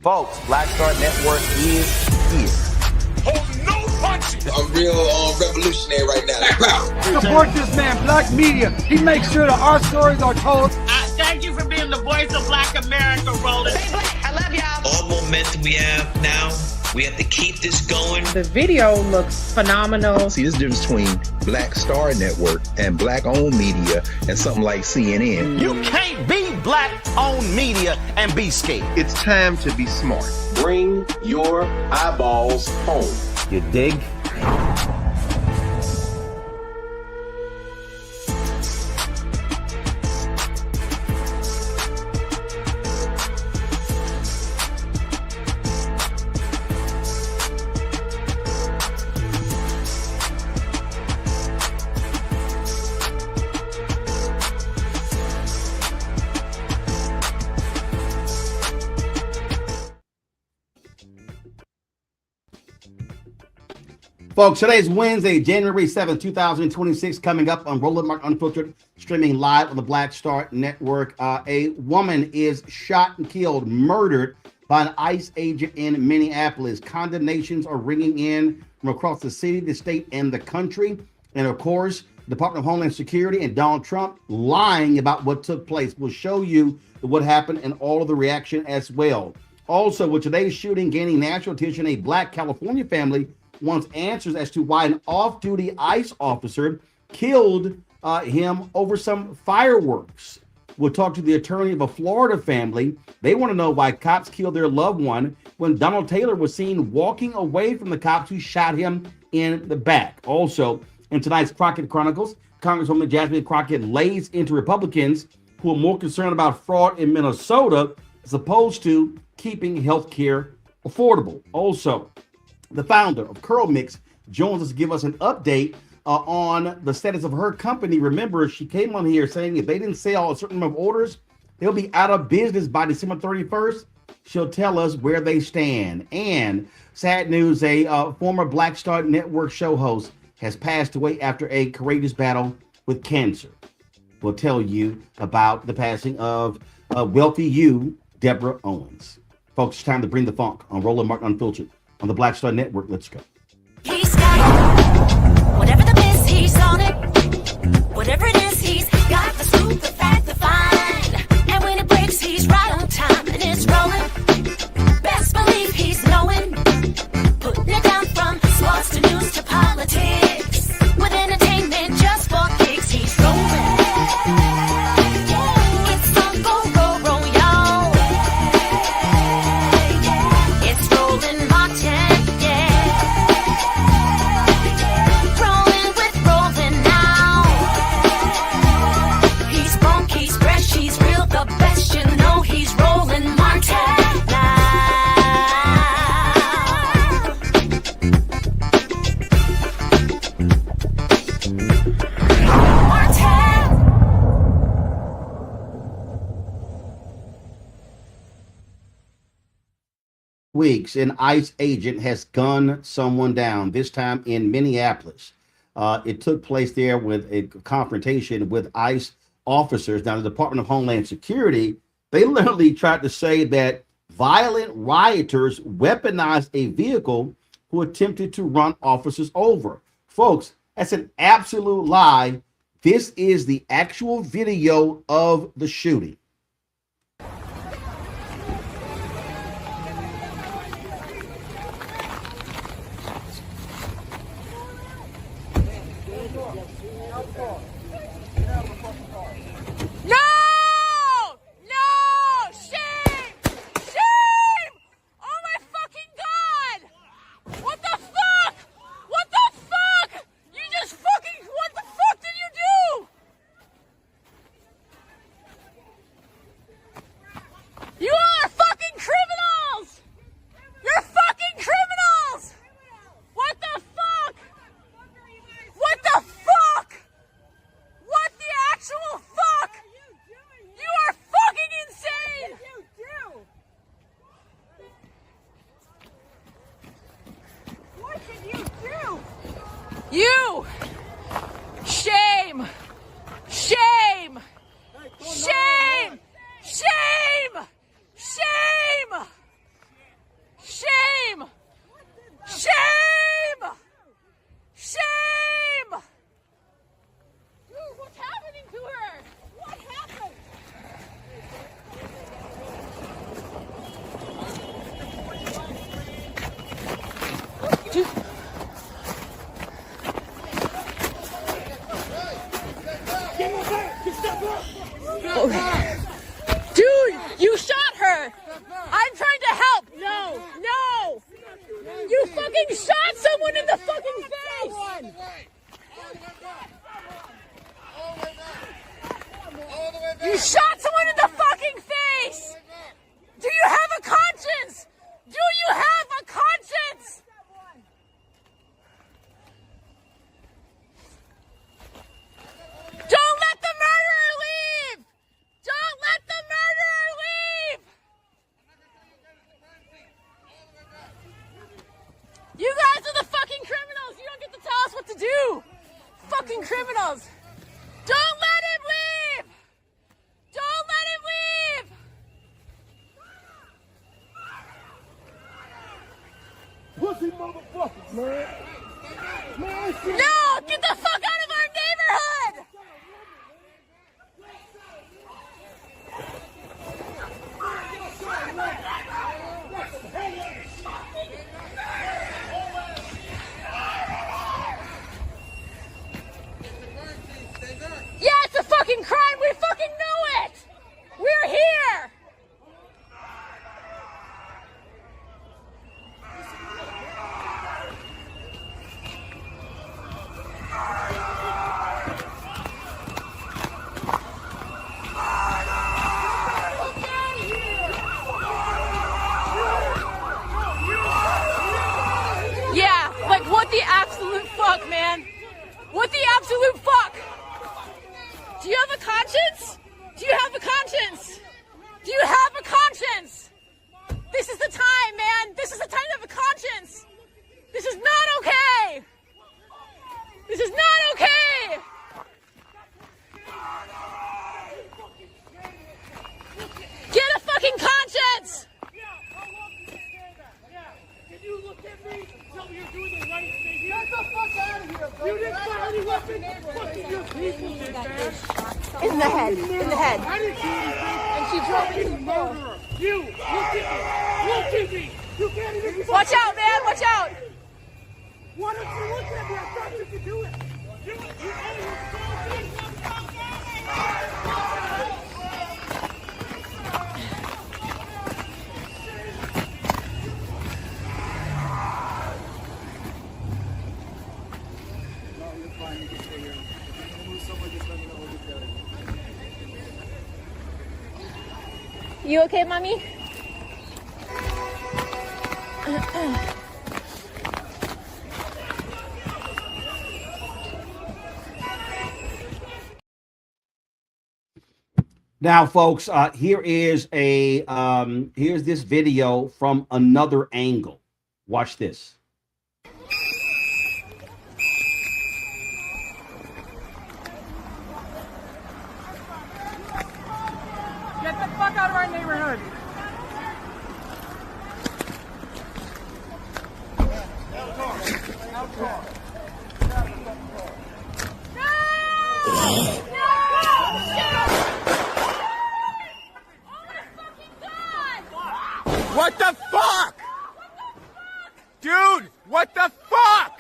Folks, Black Star Network is here. Hold no punches. I'm real revolutionary right now. Support this man, Black Media. He makes sure that our stories are told. Thank you for being the voice of Black America, Roland. Stay black. I love y'all. All momentum we have now, we have to keep this going. The video looks phenomenal. See, there's a difference between Black Star Network and Black-owned media and something like CNN. You can't be Black-owned media and be scared. It's time to be smart. Bring your eyeballs home. You dig? Folks, today's Wednesday, January 7th, 2026, coming up on Roland Mark Unfiltered, streaming live on the Black Star Network. A woman is shot and killed, murdered by an ICE agent in Minneapolis. Condemnations are ringing in from across the city, the state, and the country. And of course, the Department of Homeland Security and Donald Trump lying about what took place. We'll show you what happened and all of the reaction as well. Also, with today's shooting gaining national attention, a Black California family wants answers as to why an off-duty ICE officer killed him over some fireworks. We'll talk to the attorney of a Florida family. They want to know why cops killed their loved one when Donald Taylor was seen walking away from the cops who shot him in the back. Also, in tonight's Crockett Chronicles, Congresswoman Jasmine Crockett lays into Republicans who are more concerned about fraud in Minnesota as opposed to keeping health care affordable. Also, the founder of CurlMix joins us to give us an update on the status of her company. Remember, she came on here saying if they didn't sell a certain number of orders, they'll be out of business by December 31st. She'll tell us where they stand. And sad news, a former Black Star Network show host has passed away after a courageous battle with cancer. We'll tell you about the passing of wealthy you, Deborah Owens. Folks, it's time to bring the funk on Roland Mark Unfiltered on the Black Star Network. Let's go. He's got whatever the miss, he's on it. Whatever it is, he's got the scoop, the fact, the find. And when it breaks, he's right on time and it's rolling. Best believe he's knowing. Putting it down from sports to news to politics. With entertainment just for kicks, he's rolling. It's gonna go, y'all. It's rolling Martin, yeah. Rolling with rolling now. He's funk, he's fresh, he's real, the best, you know he's rolling Martin now. Weeks, an ICE agent has gunned someone down, this time in Minneapolis. It took place there with a confrontation with ICE officers. Now, the Department of Homeland Security, they literally tried to say that violent rioters weaponized a vehicle who attempted to run officers over. Folks, that's an absolute lie. This is the actual video of the shooting. Dude, you shot her. I'm trying to help. No, no. You fucking shot someone in the fucking face. You shot someone in the fucking face. Do you have a conscience? Do you have a conscience? Don't let the murderer leave! Don't let the murderer leave! You guys are the fucking criminals! You don't get to tell us what to do! Fucking criminals! Don't let him leave! Don't let him leave! Pussy motherfuckers, man. No! Get the fuck out of our neighborhood! Yeah, it's a fucking crime! We fucking know it! We're here! Yeah, like what the absolute fuck, man? What the absolute fuck? Do you have a conscience? Do you have a conscience? Do you have a conscience? This is the time, man. This is the time to have a conscience. This is not okay. This is not okay. Get a fucking conscience. Can you look at me and tell me you're doing the right thing? Get the fuck out of here, bro. You didn't fire any weapons. Fucking your people did, man. In the head. In the head. I didn't do anything. And she drove me to the floor. Murderer. You, look at me. Look at me. You can't even. Watch out, man. Watch out. Why don't you look at me? I thought you could do it. You You okay, mommy? Now, folks, here's this video from another angle. Watch this. get the fuck out of our neighborhood. What the fuck? Dude, what the fuck?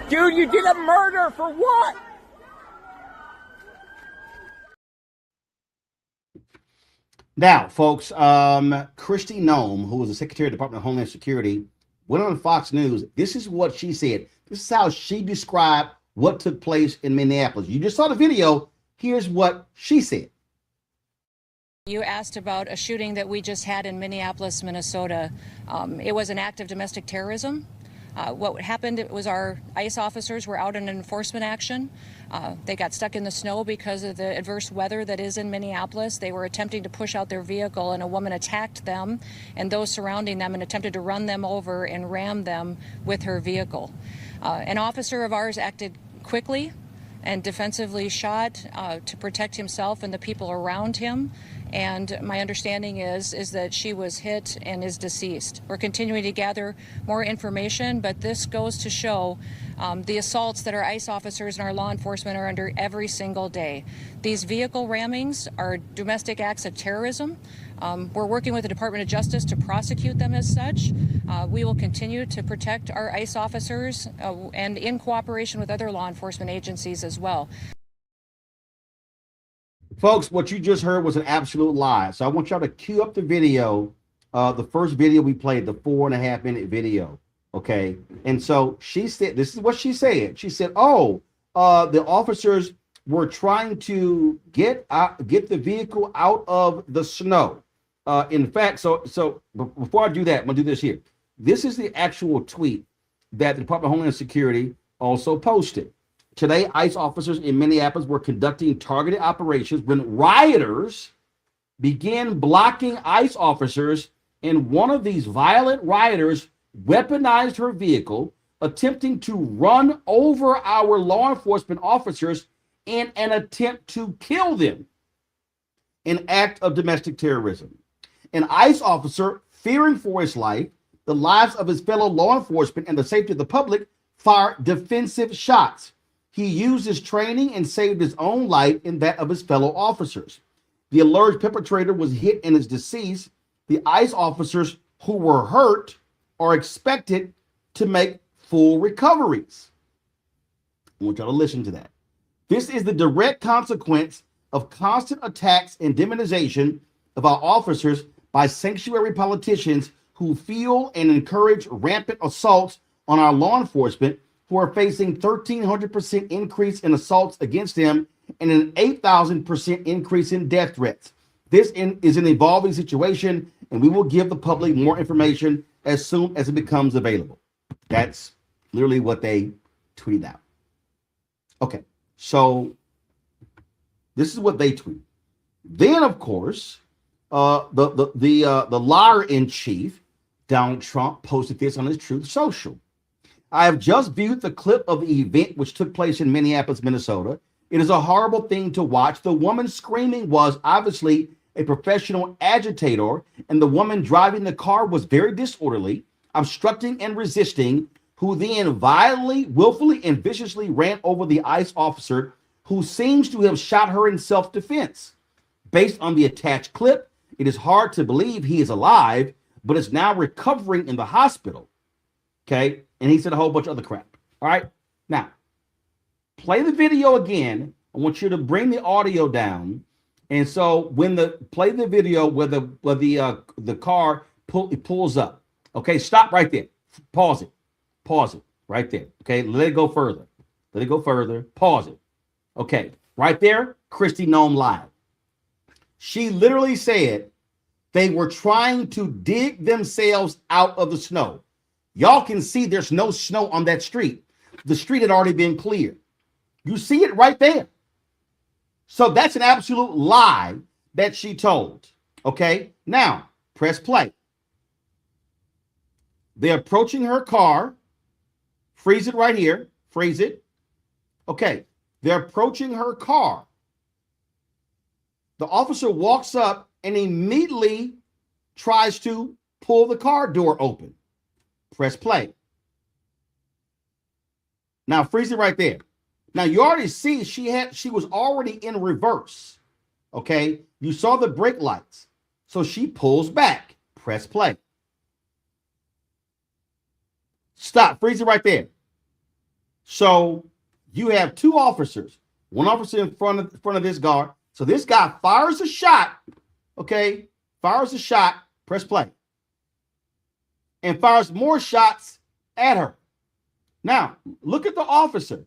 Dude, you did a murder for what? Now, folks, Kristi Noem, who was the Secretary of the Department of Homeland Security, went on Fox News. This is what she said. This is how she described what took place in Minneapolis. You just saw the video. Here's what she said. You asked about a shooting that we just had in Minneapolis, Minnesota. It was an act of domestic terrorism. What happened was our ICE officers were out in an enforcement action. They got stuck in the snow because of the adverse weather that is in Minneapolis. They were attempting to push out their vehicle, and a woman attacked them and those surrounding them and attempted to run them over and ram them with her vehicle. An officer of ours acted quickly and defensively shot to protect himself and the people around him. And my understanding is that she was hit and is deceased. We're continuing to gather more information, but this goes to show the assaults that our ICE officers and our law enforcement are under every single day. These vehicle rammings are domestic acts of terrorism. We're working with the Department of Justice to prosecute them as such. We will continue to protect our ICE officers and in cooperation with other law enforcement agencies as well. Folks, what you just heard was an absolute lie. So I want y'all to cue up the video, the first video we played, the 4.5-minute video. Okay. And so she said, this is what she said. She said, oh, the officers were trying to get the vehicle out of the snow. In fact, so before I do that, I'm gonna do this here. This is the actual tweet that the Department of Homeland Security also posted. Today, ICE officers in Minneapolis were conducting targeted operations when rioters began blocking ICE officers, and one of these violent rioters weaponized her vehicle, attempting to run over our law enforcement officers in an attempt to kill them. An act of domestic terrorism. An ICE officer, fearing for his life, the lives of his fellow law enforcement, and the safety of the public, fired defensive shots. He used his training and saved his own life and that of his fellow officers. The alleged perpetrator was hit and is deceased. The ICE officers who were hurt are expected to make full recoveries. I want y'all to listen to that. This is the direct consequence of constant attacks and demonization of our officers by sanctuary politicians who fuel and encourage rampant assaults on our law enforcement, who are facing 1,300% increase in assaults against them and an 8,000% increase in death threats. This is an evolving situation, and we will give the public more information as soon as it becomes available. That's literally what they tweeted out. Okay, so this is what they tweet. Then, of course, the liar in chief, Donald Trump, posted this on his Truth Social. I have just viewed the clip of the event which took place in Minneapolis, Minnesota. It is a horrible thing to watch. The woman screaming was obviously a professional agitator, and the woman driving the car was very disorderly, obstructing and resisting, who then violently, willfully, and viciously ran over the ICE officer, who seems to have shot her in self-defense. Based on the attached clip, it is hard to believe he is alive, but is now recovering in the hospital. Okay, and he said a whole bunch of other crap. All right, now play the video again. I want you to bring the audio down, and so when play the video where the car pulls up. Okay, stop right there. Pause it right there. Okay, let it go further. Pause it. Okay, right there, Kristi Noem live. She literally said they were trying to dig themselves out of the snow. Y'all can see there's no snow on that street. The street had already been cleared. You see it right there. So that's an absolute lie that she told. Okay, now press play. They're approaching her car. Freeze it right here. Freeze it. Okay, they're approaching her car. The officer walks up and immediately tries to pull the car door open. Press play. Now freeze it right there. Now you already see she was already in reverse. Okay, you saw the brake lights. So she pulls back. Press play. Stop. Freeze it right there. So you have two officers. One officer in front of this guard. So this guy fires a shot. Okay, fires a shot. Press play. And fires more shots at her. Now, look at the officer.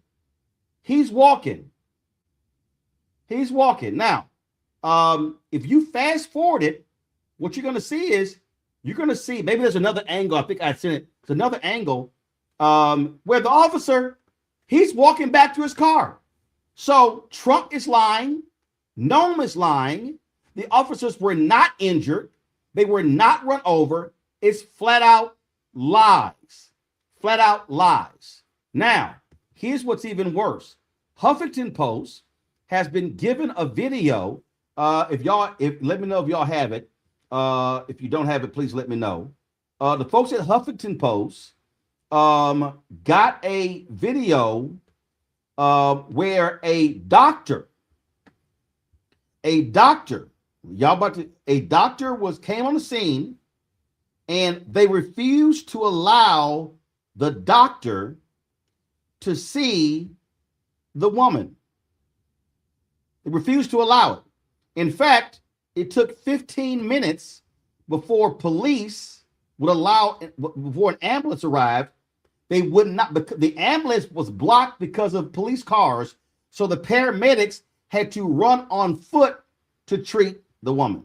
He's walking. Now, if you fast forward it, what you're going to see is, maybe there's another angle. I think I sent it. There's another angle where the officer, he's walking back to his car. So Trump is lying. Noem is lying. The officers were not injured. They were not run over. It's flat out lies. Flat out lies. Now, here's what's even worse. Huffington Post has been given a video. Let me know if y'all have it. If you don't have it, please let me know. The folks at Huffington Post got a video where a doctor, A doctor came on the scene, and they refused to allow the doctor to see the woman. They refused to allow it. In fact, it took 15 minutes before police would allow, before an ambulance arrived. They would not, because the ambulance was blocked because of police cars. So the paramedics had to run on foot to treat the woman.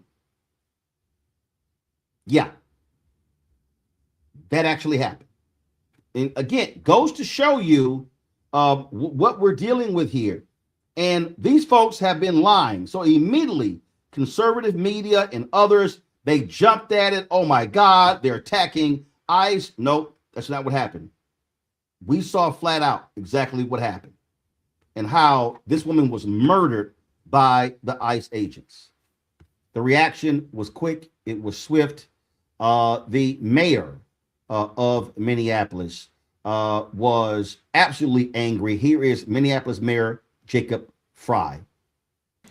Yeah. That actually happened. And again, goes to show you what we're dealing with here. And these folks have been lying. So immediately, conservative media and others, they jumped at it. Oh my God, they're attacking ICE. Nope, that's not what happened. We saw flat out exactly what happened and how this woman was murdered by the ICE agents. The reaction was quick. It was swift. The mayor of Minneapolis was absolutely angry. Here is Minneapolis Mayor Jacob Frey.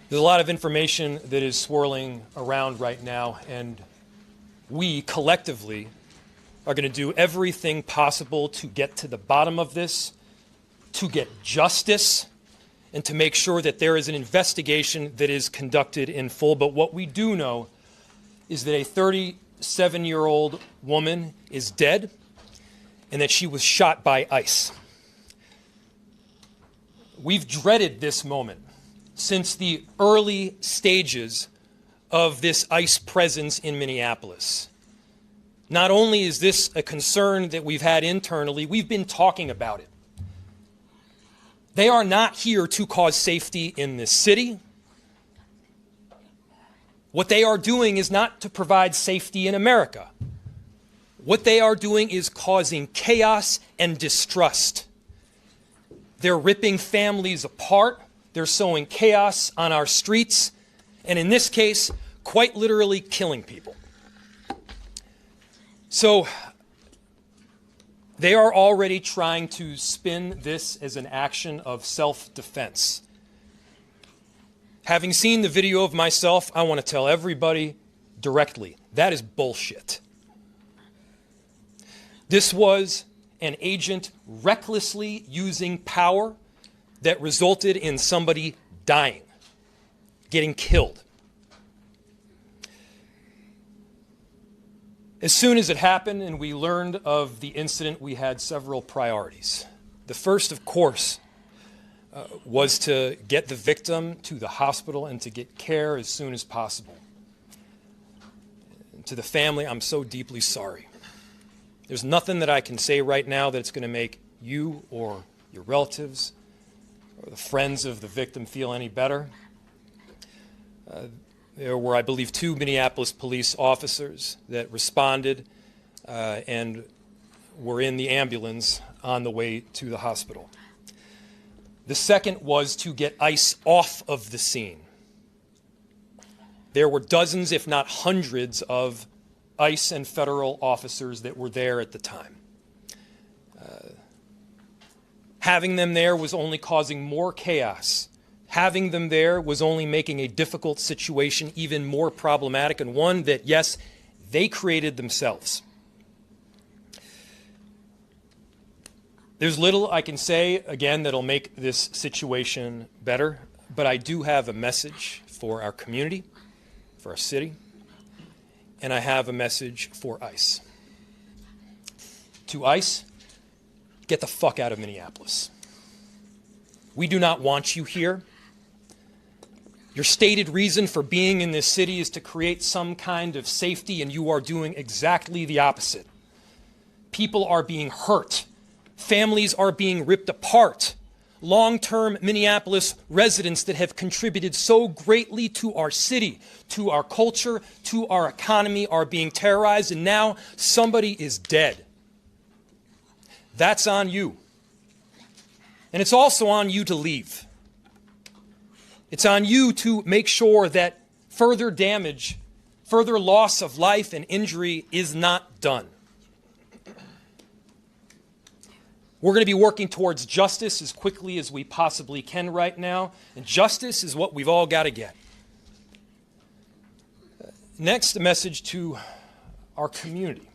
There's a lot of information that is swirling around right now, and we collectively are going to do everything possible to get to the bottom of this, to get justice, and to make sure that there is an investigation that is conducted in full. But what we do know is that a 37-year-old woman is dead and that she was shot by ICE. We've dreaded this moment since the early stages of this ICE presence in Minneapolis. Not only is this a concern that we've had internally, we've been talking about it. They are not here to cause safety in this city. What they are doing is not to provide safety in America. What they are doing is causing chaos and distrust. They're ripping families apart. They're sowing chaos on our streets. And in this case, quite literally killing people. So they are already trying to spin this as an action of self-defense. Having seen the video of myself, I want to tell everybody directly, that is bullshit. This was an agent recklessly using power that resulted in somebody dying, getting killed. As soon as it happened and we learned of the incident, we had several priorities. The first, of course, was to get the victim to the hospital and to get care as soon as possible. To the family, I'm so deeply sorry. There's nothing that I can say right now that's going to make you or your relatives or the friends of the victim feel any better. There were, I believe, 2 Minneapolis police officers that responded and were in the ambulance on the way to the hospital. The second was to get ICE off of the scene. There were dozens, if not hundreds, of ICE and federal officers that were there at the time. Having them there was only causing more chaos. Having them there was only making a difficult situation even more problematic, and one that, yes, they created themselves. There's little I can say, again, that'll make this situation better, but I do have a message for our community, for our city, and I have a message for ICE. To ICE, get the fuck out of Minneapolis. We do not want you here. Your stated reason for being in this city is to create some kind of safety, and you are doing exactly the opposite. People are being hurt. Families are being ripped apart. Long-term Minneapolis residents that have contributed so greatly to our city, to our culture, to our economy are being terrorized, and now somebody is dead. That's on you. And it's also on you to leave. It's on you to make sure that further damage, further loss of life and injury is not done. We're going to be working towards justice as quickly as we possibly can right now, and justice is what we've all got to get. Next, a message to our community.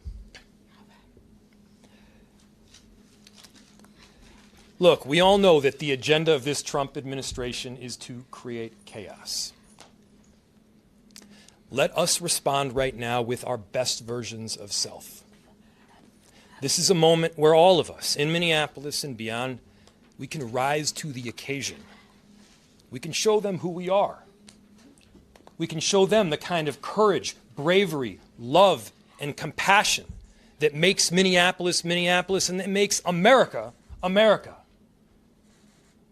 Look, we all know that the agenda of this Trump administration is to create chaos. Let us respond right now with our best versions of self. This is a moment where all of us in Minneapolis and beyond, we can rise to the occasion. We can show them who we are. We can show them the kind of courage, bravery, love, and compassion that makes Minneapolis, Minneapolis, and that makes America, America.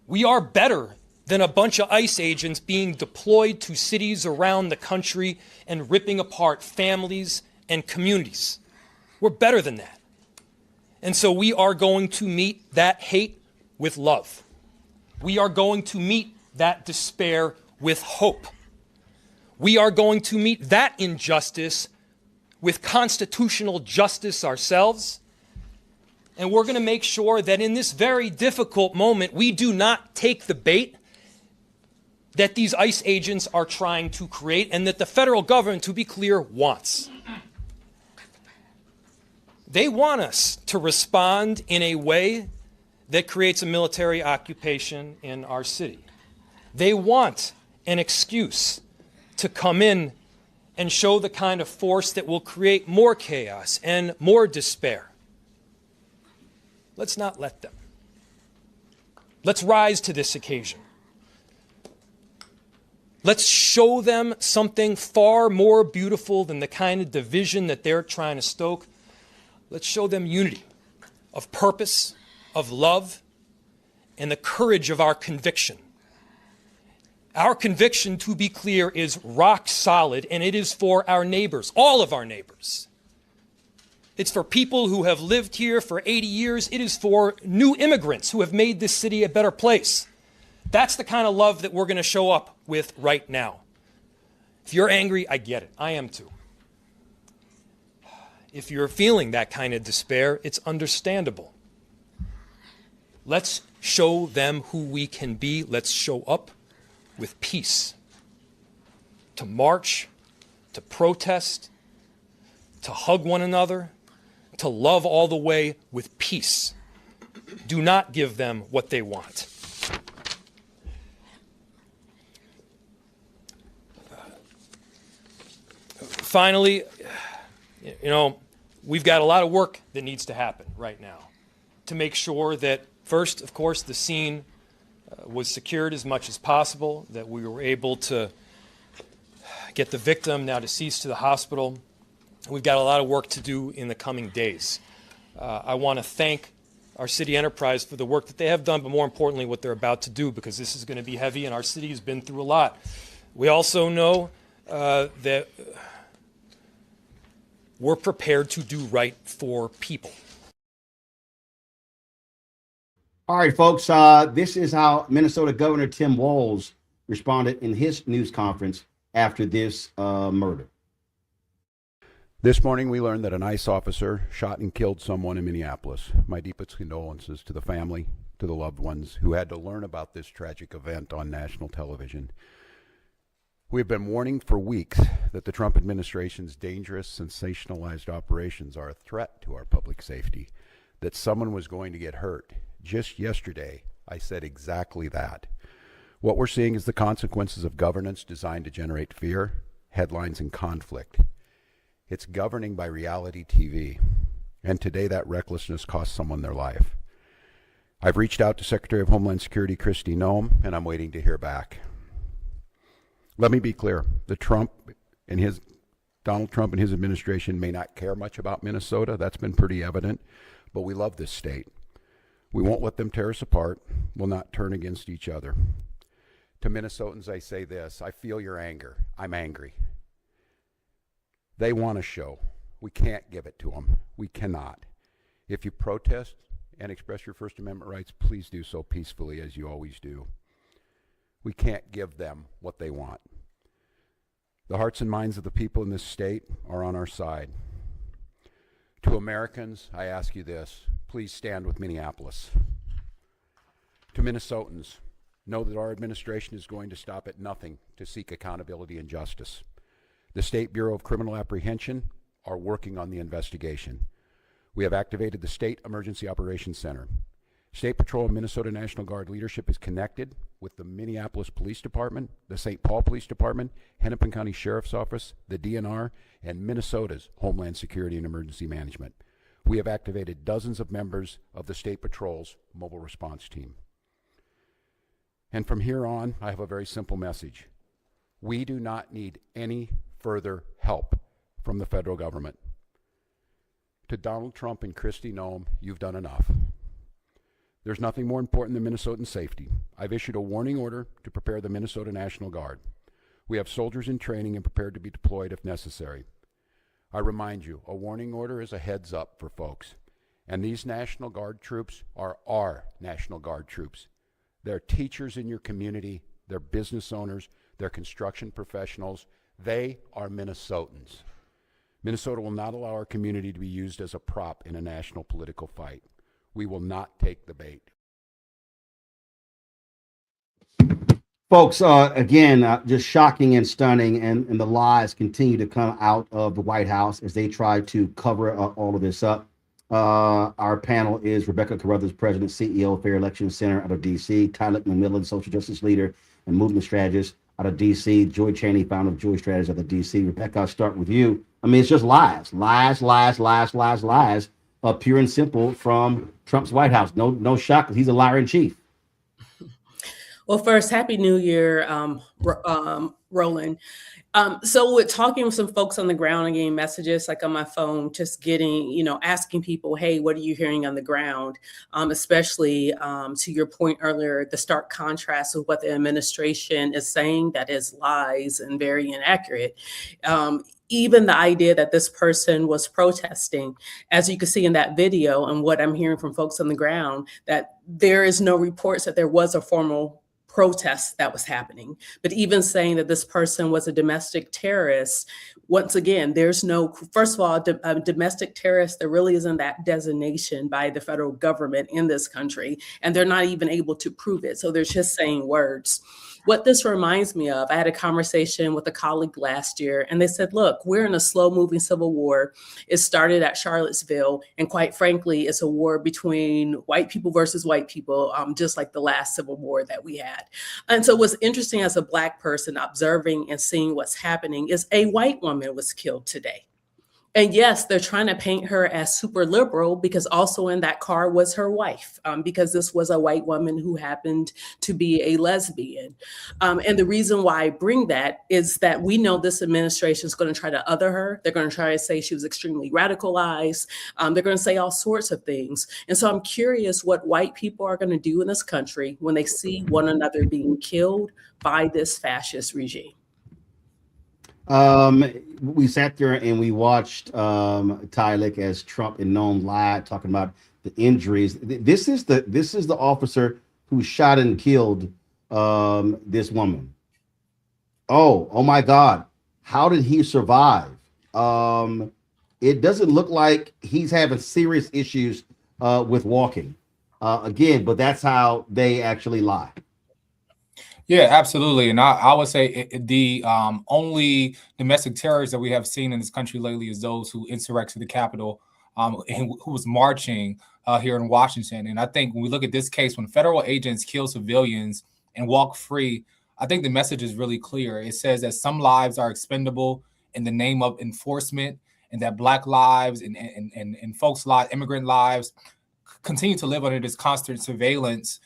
We are better than a bunch of ICE agents being deployed to cities around the country and ripping apart families and communities. We're better than that. And so we are going to meet that hate with love. We are going to meet that despair with hope. We are going to meet that injustice with constitutional justice ourselves. And we're going to make sure that in this very difficult moment, we do not take the bait that these ICE agents are trying to create and that the federal government, to be clear, wants. They want us to respond in a way that creates a military occupation in our city. They want an excuse to come in and show the kind of force that will create more chaos and more despair. Let's not let them. Let's rise to this occasion. Let's show them something far more beautiful than the kind of division that they're trying to stoke. Let's show them unity of purpose, of love, and the courage of our conviction. Our conviction, to be clear, is rock solid, and it is for our neighbors, all of our neighbors. It's for people who have lived here for 80 years. It is for new immigrants who have made this city a better place. That's the kind of love that we're going to show up with right now. If you're angry, I get it. I am too. If you're feeling that kind of despair, it's understandable. Let's show them who we can be. Let's show up with peace. To march, to protest, to hug one another, to love all the way with peace. Do not give them what they want. Finally, we've got a lot of work that needs to happen right now to make sure that, first, of course, the scene was secured as much as possible, that we were able to get the victim, now deceased, to the hospital. We've got a lot of work to do in the coming days. I want to thank our city enterprise for the work that they have done, but more importantly, what they're about to do, because this is going to be heavy and our city has been through a lot. We also know that we're prepared to do right for people. All right, folks, this is how Minnesota Governor Tim Walz responded in his news conference after this murder. This morning, we learned that an ICE officer shot and killed someone in Minneapolis. My deepest condolences to the family, to the loved ones who had to learn about this tragic event on national television. We have been warning for weeks that the Trump administration's dangerous, sensationalized operations are a threat to our public safety, that someone was going to get hurt. Just yesterday, I said exactly that. What we're seeing is the consequences of governance designed to generate fear, headlines, and conflict. It's governing by reality TV, and today that recklessness cost someone their life. I've reached out to Secretary of Homeland Security Kristi Noem, and I'm waiting to hear back. Let me be clear, Donald Trump and his administration may not care much about Minnesota. That's been pretty evident, but we love this state. We won't let them tear us apart. We'll not turn against each other. To Minnesotans, I say this: I feel your anger. I'm angry. They want a show. We can't give it to them. We cannot. If you protest and express your First Amendment rights, please do so peacefully, as you always do. We can't give them what they want. The hearts and minds of the people in this state are on our side. To Americans, I ask you this: please stand with Minneapolis. To Minnesotans, know that our administration is going to stop at nothing to seek accountability and justice. The State Bureau of Criminal Apprehension are working on the investigation. We have activated the State Emergency Operations Center. State Patrol and Minnesota National Guard leadership is connected with the Minneapolis Police Department, the St. Paul Police Department, Hennepin County Sheriff's Office, the DNR, and Minnesota's Homeland Security and Emergency Management. We have activated dozens of members of the State Patrol's mobile response team. And from here on, I have a very simple message. We do not need any further help from the federal government. To Donald Trump and Kristi Noem, you've done enough. There's nothing more important than Minnesotan safety. I've issued a warning order to prepare the Minnesota National Guard. We have soldiers in training and prepared to be deployed if necessary. I remind you, a warning order is a heads up for folks. And these National Guard troops are our National Guard troops. They're teachers in your community, they're business owners, they're construction professionals. They are Minnesotans. Minnesota will not allow our community to be used as a prop in a national political fight. We will not take the bait. Folks, again, just shocking and stunning, and the lies continue to come out of the White House as they try to cover all of this up. Our panel is Rebecca Carruthers, President, CEO of Fair Election Center out of D.C., Tyler McMillan, Social Justice Leader and Movement Strategist out of D.C., Joy Chaney, founder of Joy Strategies out of D.C. Rebecca, I'll start with you. I mean, it's just lies, pure and simple from Trump's White House. No shock, because he's a liar in chief. Well, first, Happy New Year, Roland. So with talking with some folks on the ground and getting messages like on my phone, just getting, asking people, hey, what are you hearing on the ground? Especially to your point earlier, the stark contrast with what the administration is saying that is lies and very inaccurate. Even the idea that this person was protesting, as you can see in that video and what I'm hearing from folks on the ground, that there is no reports that there was a formal protest that was happening. But even saying that this person was a domestic terrorist, once again, there's no, first of all, a domestic terrorist, there really isn't that designation by the federal government in this country, and they're not even able to prove it. So they're just saying words. What this reminds me of, I had a conversation with a colleague last year, and they said, look, we're in a slow-moving civil war. It started at Charlottesville, and quite frankly, it's a war between white people versus white people, just like the last civil war that we had. And so what's interesting as a Black person observing and seeing what's happening is a white woman was killed today. And yes, they're trying to paint her as super liberal because also in that car was her wife, because this was a white woman who happened to be a lesbian. And the reason why I bring that is that we know this administration is going to try to other her. They're going to try to say she was extremely radicalized. They're going to say all sorts of things. And so I'm curious what white people are going to do in this country when they see one another being killed by this fascist regime. We sat there and we watched Tyler as Trump and Noem lied, talking about the injuries. This is the officer who shot and killed this woman. Oh my God, how did he survive? It doesn't look like he's having serious issues with walking. Again, but that's how they actually lie. Yeah, absolutely. And I would say the only domestic terrorists that we have seen in this country lately is those who insurrected the Capitol and who was marching here in Washington. And I think when we look at this case, when federal agents kill civilians and walk free, I think the message is really clear. It says that some lives are expendable in the name of enforcement, and that Black lives and folks' lives, immigrant lives, continue to live under this constant surveillance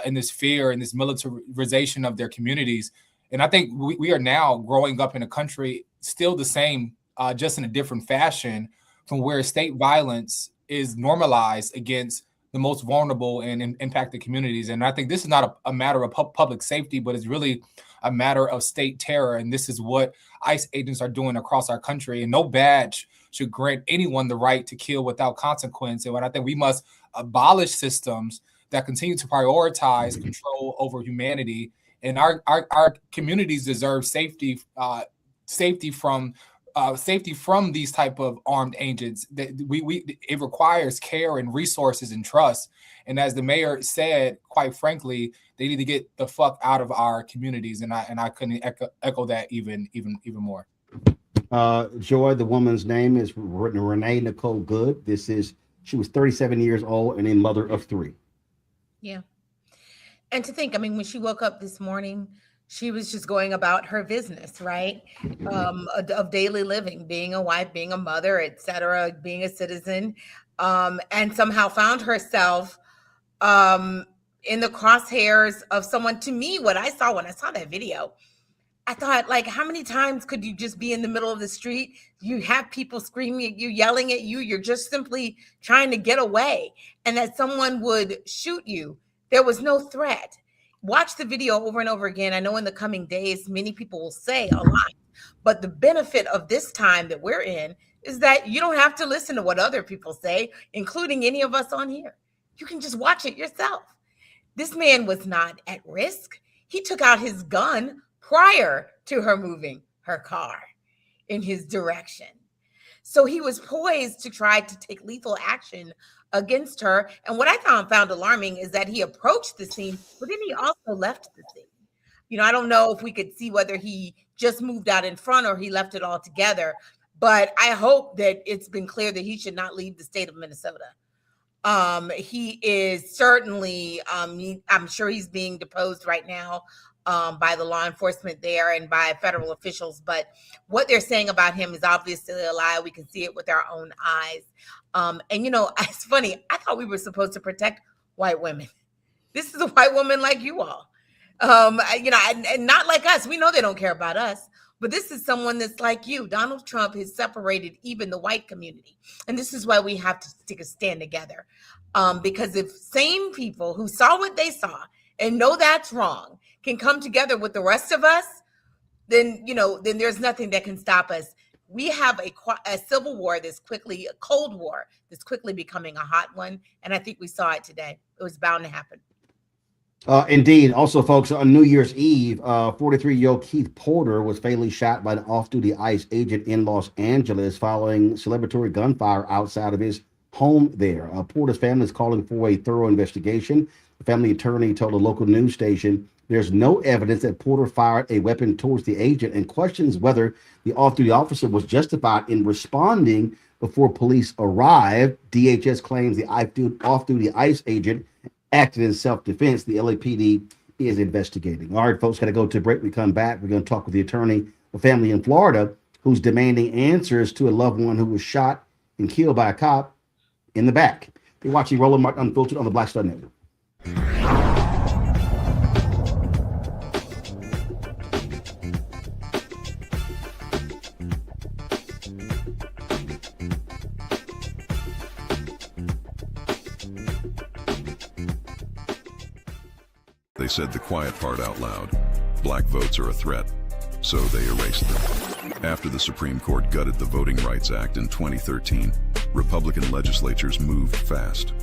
and this fear and this militarization of their communities. And I think we are now growing up in a country still the same, just in a different fashion, from where state violence is normalized against the most vulnerable and impacted communities. And I think this is not a matter of public safety, but it's really a matter of state terror. And this is what ICE agents are doing across our country. And no badge should grant anyone the right to kill without consequence. And I think we must abolish systems that continue to prioritize control over humanity. And our communities deserve safety from these type of armed agents. It requires care and resources and trust. And as the mayor said, quite frankly, they need to get the fuck out of our communities. And I couldn't echo that even more. Joy, the woman's name is Renee Nicole Good. She was 37 years old and a mother of 3. Yeah. And to think, I mean, when she woke up this morning, she was just going about her business, right? Of daily living, being a wife, being a mother, etc., being a citizen, and somehow found herself in the crosshairs of someone. To me, what I saw when I saw that video, I thought, like, how many times could you just be in the middle of the street? You have people screaming at you, yelling at you. You're just simply trying to get away, and that someone would shoot you. There was no threat. Watch the video over and over again. I know in the coming days, many people will say a lot, but the benefit of this time that we're in is that you don't have to listen to what other people say, including any of us on here. You can just watch it yourself. This man was not at risk. He took out his gun prior to her moving her car in his direction. So he was poised to try to take lethal action against her. And what I found alarming is that he approached the scene, but then he also left the scene. You know, I don't know if we could see whether he just moved out in front or he left it all together, but I hope that it's been clear that he should not leave the state of Minnesota. He is certainly, I'm sure he's being deposed right now by the law enforcement there and by federal officials. But what they're saying about him is obviously a lie. We can see it with our own eyes. And, you know, it's funny. I thought we were supposed to protect white women. This is a white woman like you all, you know, and not like us. We know they don't care about us. But this is someone that's like you. Donald Trump has separated even the white community. And this is why we have to take a stand together. Because if sane people who saw what they saw and know that's wrong can come together with the rest of us, then, you know, then there's nothing that can stop us. We have a civil war that's quickly, a cold war that's quickly becoming a hot one. And I think we saw it today. It was bound to happen. Indeed. Also, folks, on New Year's Eve, 43-year-old Keith Porter was fatally shot by an off-duty ICE agent in Los Angeles following celebratory gunfire outside of his home there. Porter's family is calling for a thorough investigation. The family attorney told a local news station there's no evidence that Porter fired a weapon towards the agent and questions whether the off-duty officer was justified in responding before police arrived. DHS claims the off-duty ICE agent acted in self-defense. The LAPD is investigating. All right, folks, got to go to a break. We come back. We're going to talk with the attorney, a family in Florida who's demanding answers to a loved one who was shot and killed by a cop in the back. You're watching Roland Martin Unfiltered on the Black Star Network. They said the quiet part out loud. Black votes are a threat, so they erased them. After the Supreme Court gutted the Voting Rights Act in 2013, Republican legislatures moved fast.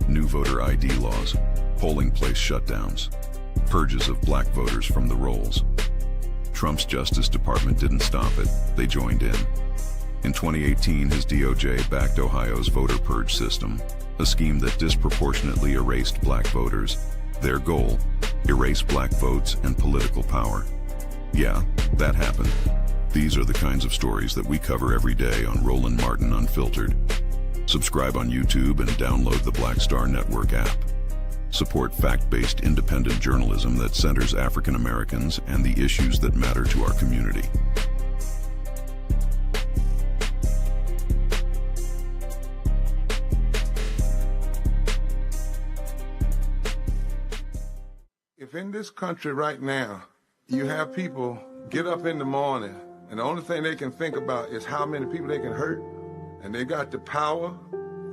New voter ID laws, polling place shutdowns, purges of black voters from the rolls. Trump's Justice Department didn't stop it, they joined in. In 2018, his DOJ backed Ohio's voter purge system, a scheme that disproportionately erased black voters. Their goal, erase black votes and political power. Yeah, that happened. These are the kinds of stories that we cover every day on Roland Martin Unfiltered. Subscribe on YouTube and download the Black Star Network app. Support fact-based independent journalism that centers African Americans and the issues that matter to our community. If in this country right now, you have people get up in the morning and the only thing they can think about is how many people they can hurt, and they got the power,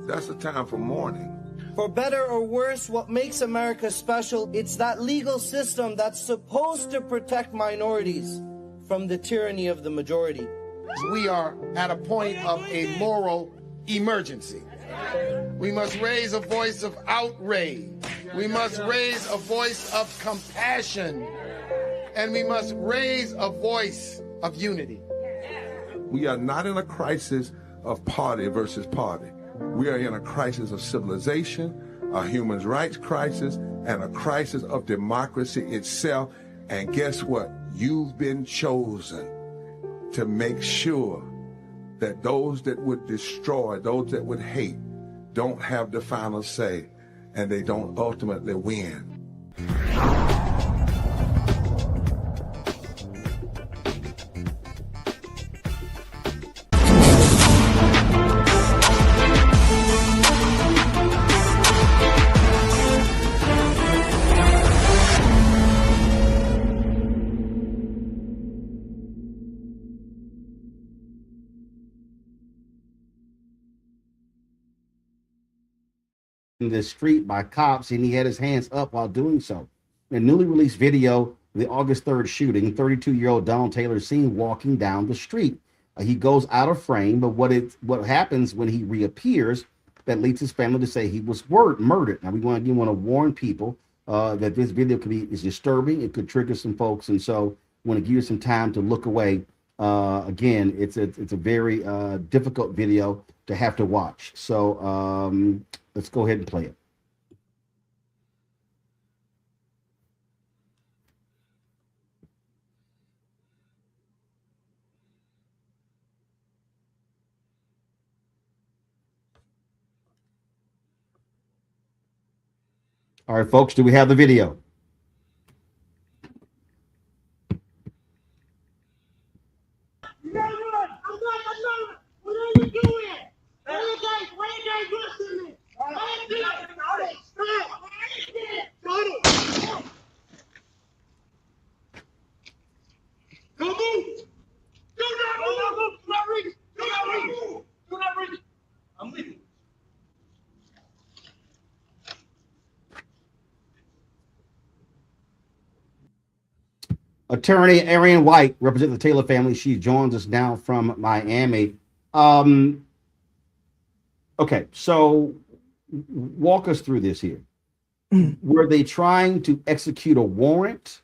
that's the time for mourning. For better or worse, what makes America special, it's that legal system that's supposed to protect minorities from the tyranny of the majority. We are at a point of a moral emergency. We must raise a voice of outrage. We must raise a voice of compassion. And we must raise a voice of unity. We are not in a crisis of party versus party. We are in a crisis of civilization, a human rights crisis, and a crisis of democracy itself. And guess what? You've been chosen to make sure that those that would destroy, those that would hate, don't have the final say, and they don't ultimately win. In the street by cops, and he had his hands up while doing so. In a newly released video of the August 3rd shooting, 32-year-old Donald Taylor is seen walking down the street. He goes out of frame, but what happens when he reappears that leads his family to say he was murdered. Now we want to warn people that this video is disturbing. It could trigger some folks, and so we want to give you some time to look away. Again, it's a very difficult video to have to watch. So let's go ahead and play it. All right, folks, do we have the video? What are you doing? Why are you guys listening? Don't move! Do not move! Do not reach! Do not reach! Do not reach! I'm leaving. Attorney Arian White represents the Taylor family. She joins us now from Miami. Okay, so walk us through this here. Were they trying to execute a warrant?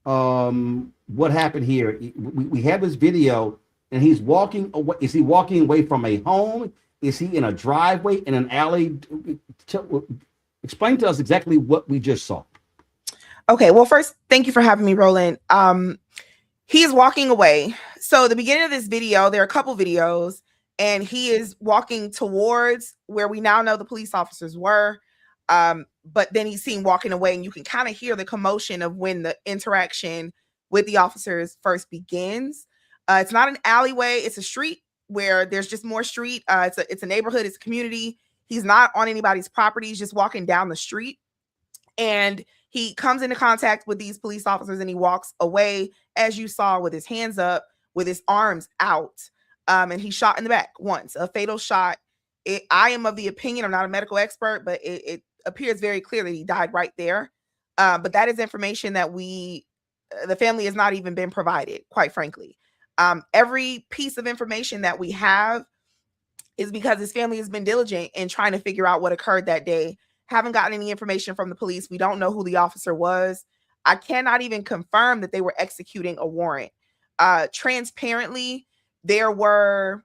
What happened here? We have this video, and he's walking away. Is he walking away from a home? Is he in a driveway, in an alley? Explain to us exactly what we just saw. Okay, well, first, thank you for having me, Roland. He is walking away. So the beginning of this video, there are a couple videos, and he is walking towards where we now know the police officers were. But then he's seen walking away, and you can kind of hear the commotion of when the interaction with the officers first begins. It's not an alleyway. It's a street where there's just more street. It's a neighborhood. It's a community. He's not on anybody's property. He's just walking down the street. And he comes into contact with these police officers, and he walks away, as you saw, with his hands up, with his arms out. And he's shot in the back once, a fatal shot. I am of the opinion, I'm not a medical expert, but it appears very clear that he died right there. But that is information that the family has not even been provided, quite frankly. Every piece of information that we have is because his family has been diligent in trying to figure out what occurred that day. Haven't gotten any information from the police. We don't know who the officer was. I cannot even confirm that they were executing a warrant. Transparently, there were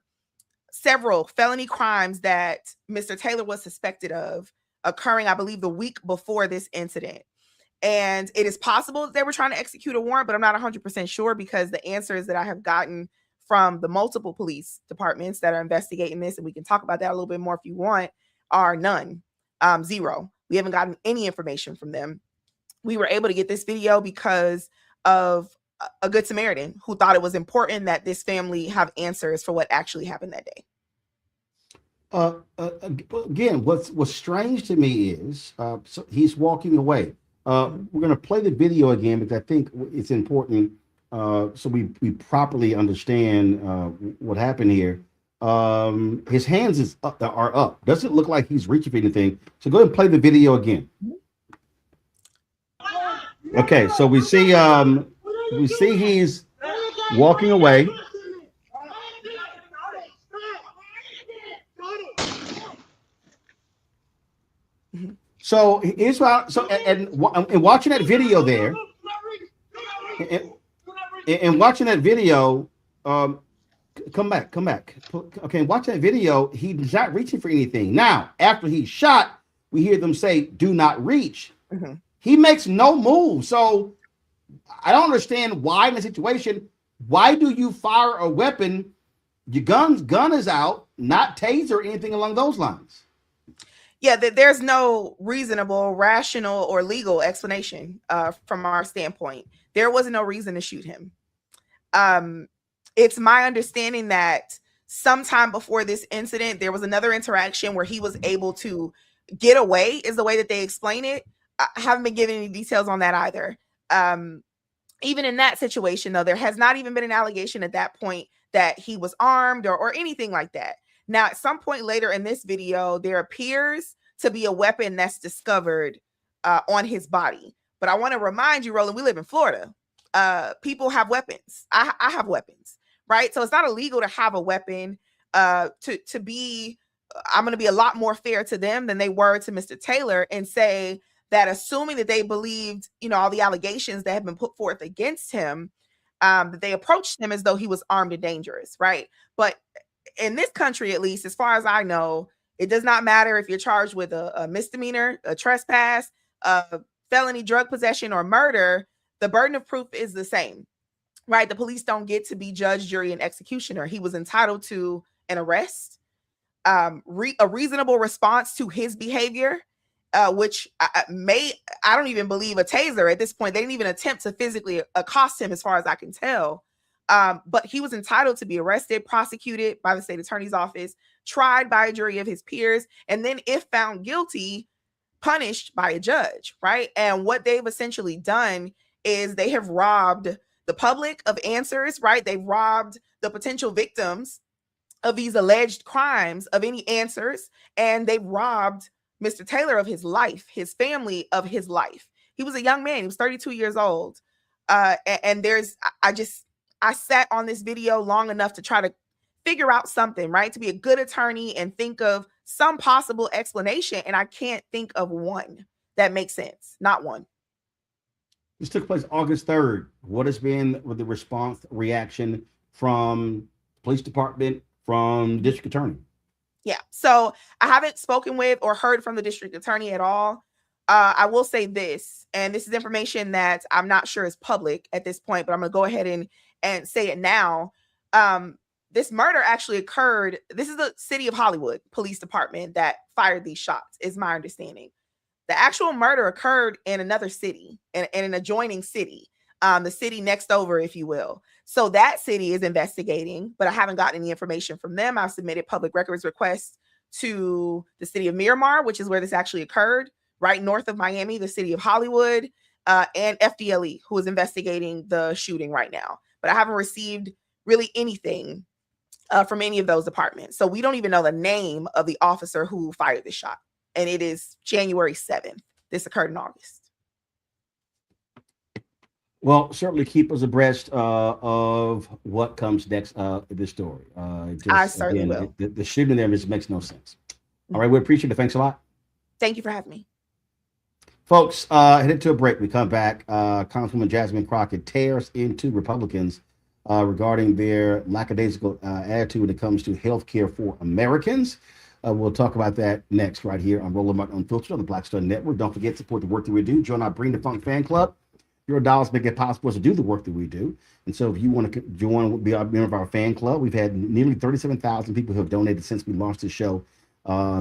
several felony crimes that Mr. Taylor was suspected of occurring, I believe, the week before this incident. And it is possible that they were trying to execute a warrant, but I'm not 100% sure, because the answers that I have gotten from the multiple police departments that are investigating this, and we can talk about that a little bit more if you want, are none. Zero. We haven't gotten any information from them. We were able to get this video because of a Good Samaritan who thought it was important that this family have answers for what actually happened that day. Again, what's strange to me is so he's walking away. We're going to play the video again because I think it's important so we properly understand what happened here. His hands are up. Doesn't look like he's reaching for anything. So go ahead and play the video again. Okay, so we see he's walking away. So here's what. So and watching that video there, and watching that video, come back. Okay, watch that video. He's not reaching for anything. Now, after he's shot, we hear them say, "Do not reach." He makes no move. So I don't understand why in the situation Why do you fire a weapon? Your gun is out, not taser or anything along those lines. Yeah, there's no reasonable, rational, or legal explanation from our standpoint. There was no reason to shoot him. It's my understanding that sometime before this incident, there was another interaction where he was able to get away, is the way that they explain it. I haven't been given any details on that either. Even in that situation, though, there has not even been an allegation at that point that he was armed or anything like that. Now, at some point later in this video, there appears to be a weapon that's discovered on his body. But I want to remind you, Roland, we live in Florida. People have weapons. I have weapons, right? So it's not illegal to have a weapon. I'm going to be a lot more fair to them than they were to Mr. Taylor and say that assuming that they believed, all the allegations that have been put forth against him, that they approached him as though he was armed and dangerous, right? But in this country, at least, as far as I know, it does not matter if you're charged with a misdemeanor, a trespass, a felony drug possession, or murder. The burden of proof is the same, right? The police don't get to be judge, jury, and executioner. He was entitled to an arrest, a reasonable response to his behavior, which I don't even believe a taser at this point. They didn't even attempt to physically accost him, as far as I can tell. But he was entitled to be arrested, prosecuted by the state attorney's office, tried by a jury of his peers, and then, if found guilty, punished by a judge, right? And what they've essentially done is they have robbed the public of answers, right? They've robbed the potential victims of these alleged crimes of any answers, and they've robbed Mr. Taylor of his life, his family of his life. He was a young man. He was 32 years old. And I sat on this video long enough to try to figure out something, right? To be a good attorney and think of some possible explanation. And I can't think of one that makes sense. Not one. This took place August 3rd. What has been the response, reaction from police department, from the district attorney? Yeah. So I haven't spoken with or heard from the district attorney at all. I will say this, and this is information that I'm not sure is public at this point, but I'm going to go ahead and say it now. This murder actually occurred. This is the City of Hollywood Police Department that fired these shots, is my understanding. The actual murder occurred in another city, in an adjoining city, the city next over, if you will. So that city is investigating, but I haven't gotten any information from them. I've submitted public records requests to the city of Miramar, which is where this actually occurred, right north of Miami, the city of Hollywood, and FDLE, who is investigating the shooting right now. But I haven't received really anything from any of those departments. So we don't even know the name of the officer who fired the shot. And it is January 7th. This occurred in August. Well, certainly keep us abreast of what comes next in this story. I certainly will. The shooting there just makes no sense. All right, we appreciate it. Thanks a lot. Thank you for having me. Folks, headed to a break. We come back. Congresswoman Jasmine Crockett tears into Republicans regarding their lackadaisical attitude when it comes to health care for Americans. We'll talk about that next right here on Roland Martin Unfiltered on the Black Star Network. Don't forget to support the work that we do. Join our Bring the Funk fan club. Your dollars make it possible to do the work that we do. And so if you want to join, be a member of our fan club, we've had nearly 37,000 people who have donated since we launched the show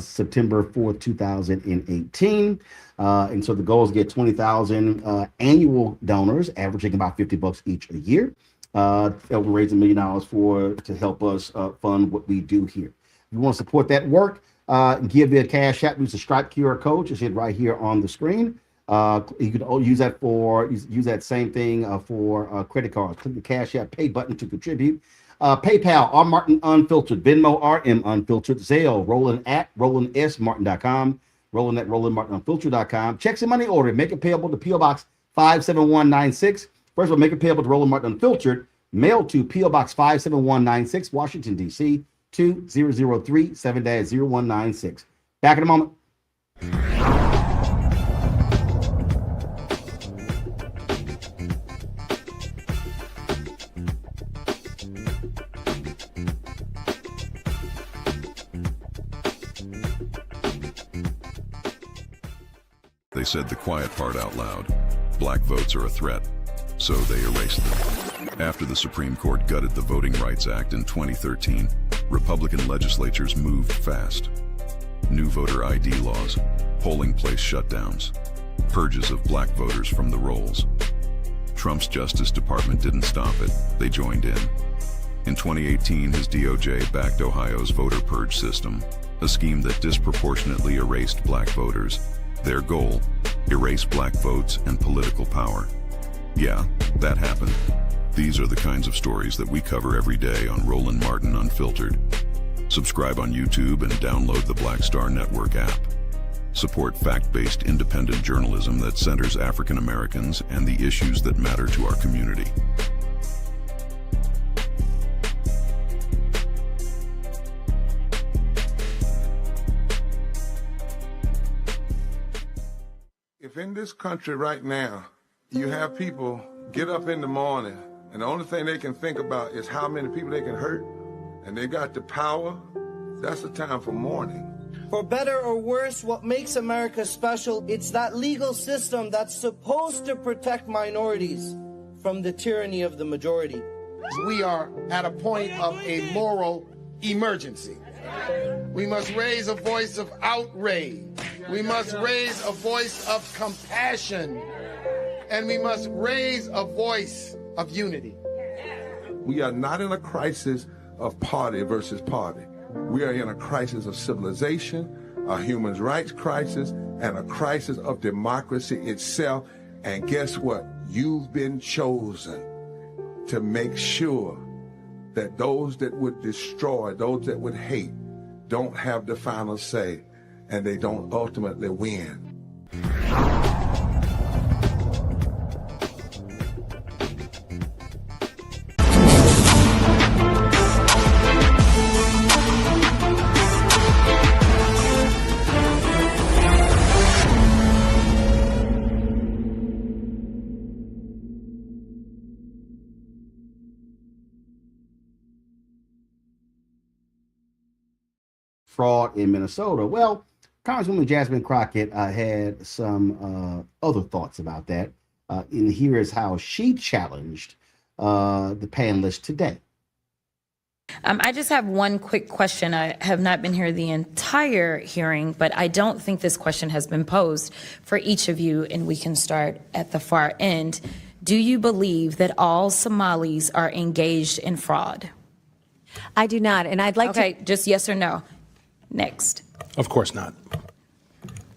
September 4th, 2018. And so the goal is to get 20,000 annual donors, averaging about $50 each a year. We're raising $1 million to help us fund what we do here. If you want to support that work, give me a cash app, use the Stripe QR code, just hit right here on the screen. You can use that use that same thing for credit cards. Click the Cash App Pay button to contribute. PayPal, R Martin Unfiltered, Venmo, RM Unfiltered, Zelle, Roland at RolandSMartin.com, Roland at RolandMartinUnfiltered.com. Checks and money order, make it payable to P.O. Box 57196. First of all, make it payable to Roland Martin Unfiltered, mail to P.O. Box 57196, Washington, D.C. 2003 7-0196. Back in a moment. They said the quiet part out loud. Black votes are a threat. so they erased them. After the Supreme Court gutted the Voting Rights Act in 2013, Republican legislatures moved fast. New voter ID laws, polling place shutdowns, purges of black voters from the rolls. Trump's Justice Department didn't stop it, they joined in. In 2018, his DOJ backed Ohio's voter purge system, a scheme that disproportionately erased black voters. Their goal, erase black votes and political power. Yeah, that happened. These are the kinds of stories that we cover every day on Roland Martin Unfiltered. Subscribe on YouTube and download the Black Star Network app. Support fact-based independent journalism that centers African Americans and the issues that matter to our community. If in this country right now, you have people get up in the morning and the only thing they can think about is how many people they can hurt, and they got the power, that's the time for mourning. For better or worse, what makes America special, it's that legal system that's supposed to protect minorities from the tyranny of the majority. We are at a point of a moral emergency. We must raise a voice of outrage. We must raise a voice of compassion. And we must raise a voice of unity. We are not in a crisis of party versus party. We are in a crisis of civilization, a human rights crisis, and a crisis of democracy itself. And guess what? You've been chosen to make sure that those that would destroy, those that would hate, don't have the final say, and they don't ultimately win. Fraud in Minnesota. Well, Congresswoman Jasmine Crockett had some other thoughts about that. And here is how she challenged the panelists today. I just have one quick question. I have not been here the entire hearing, but I don't think this question has been posed for each of you, and we can start at the far end. Do you believe that all Somalis are engaged in fraud? I do not, and I'd like to... Okay, just yes or no. Next. Of course not.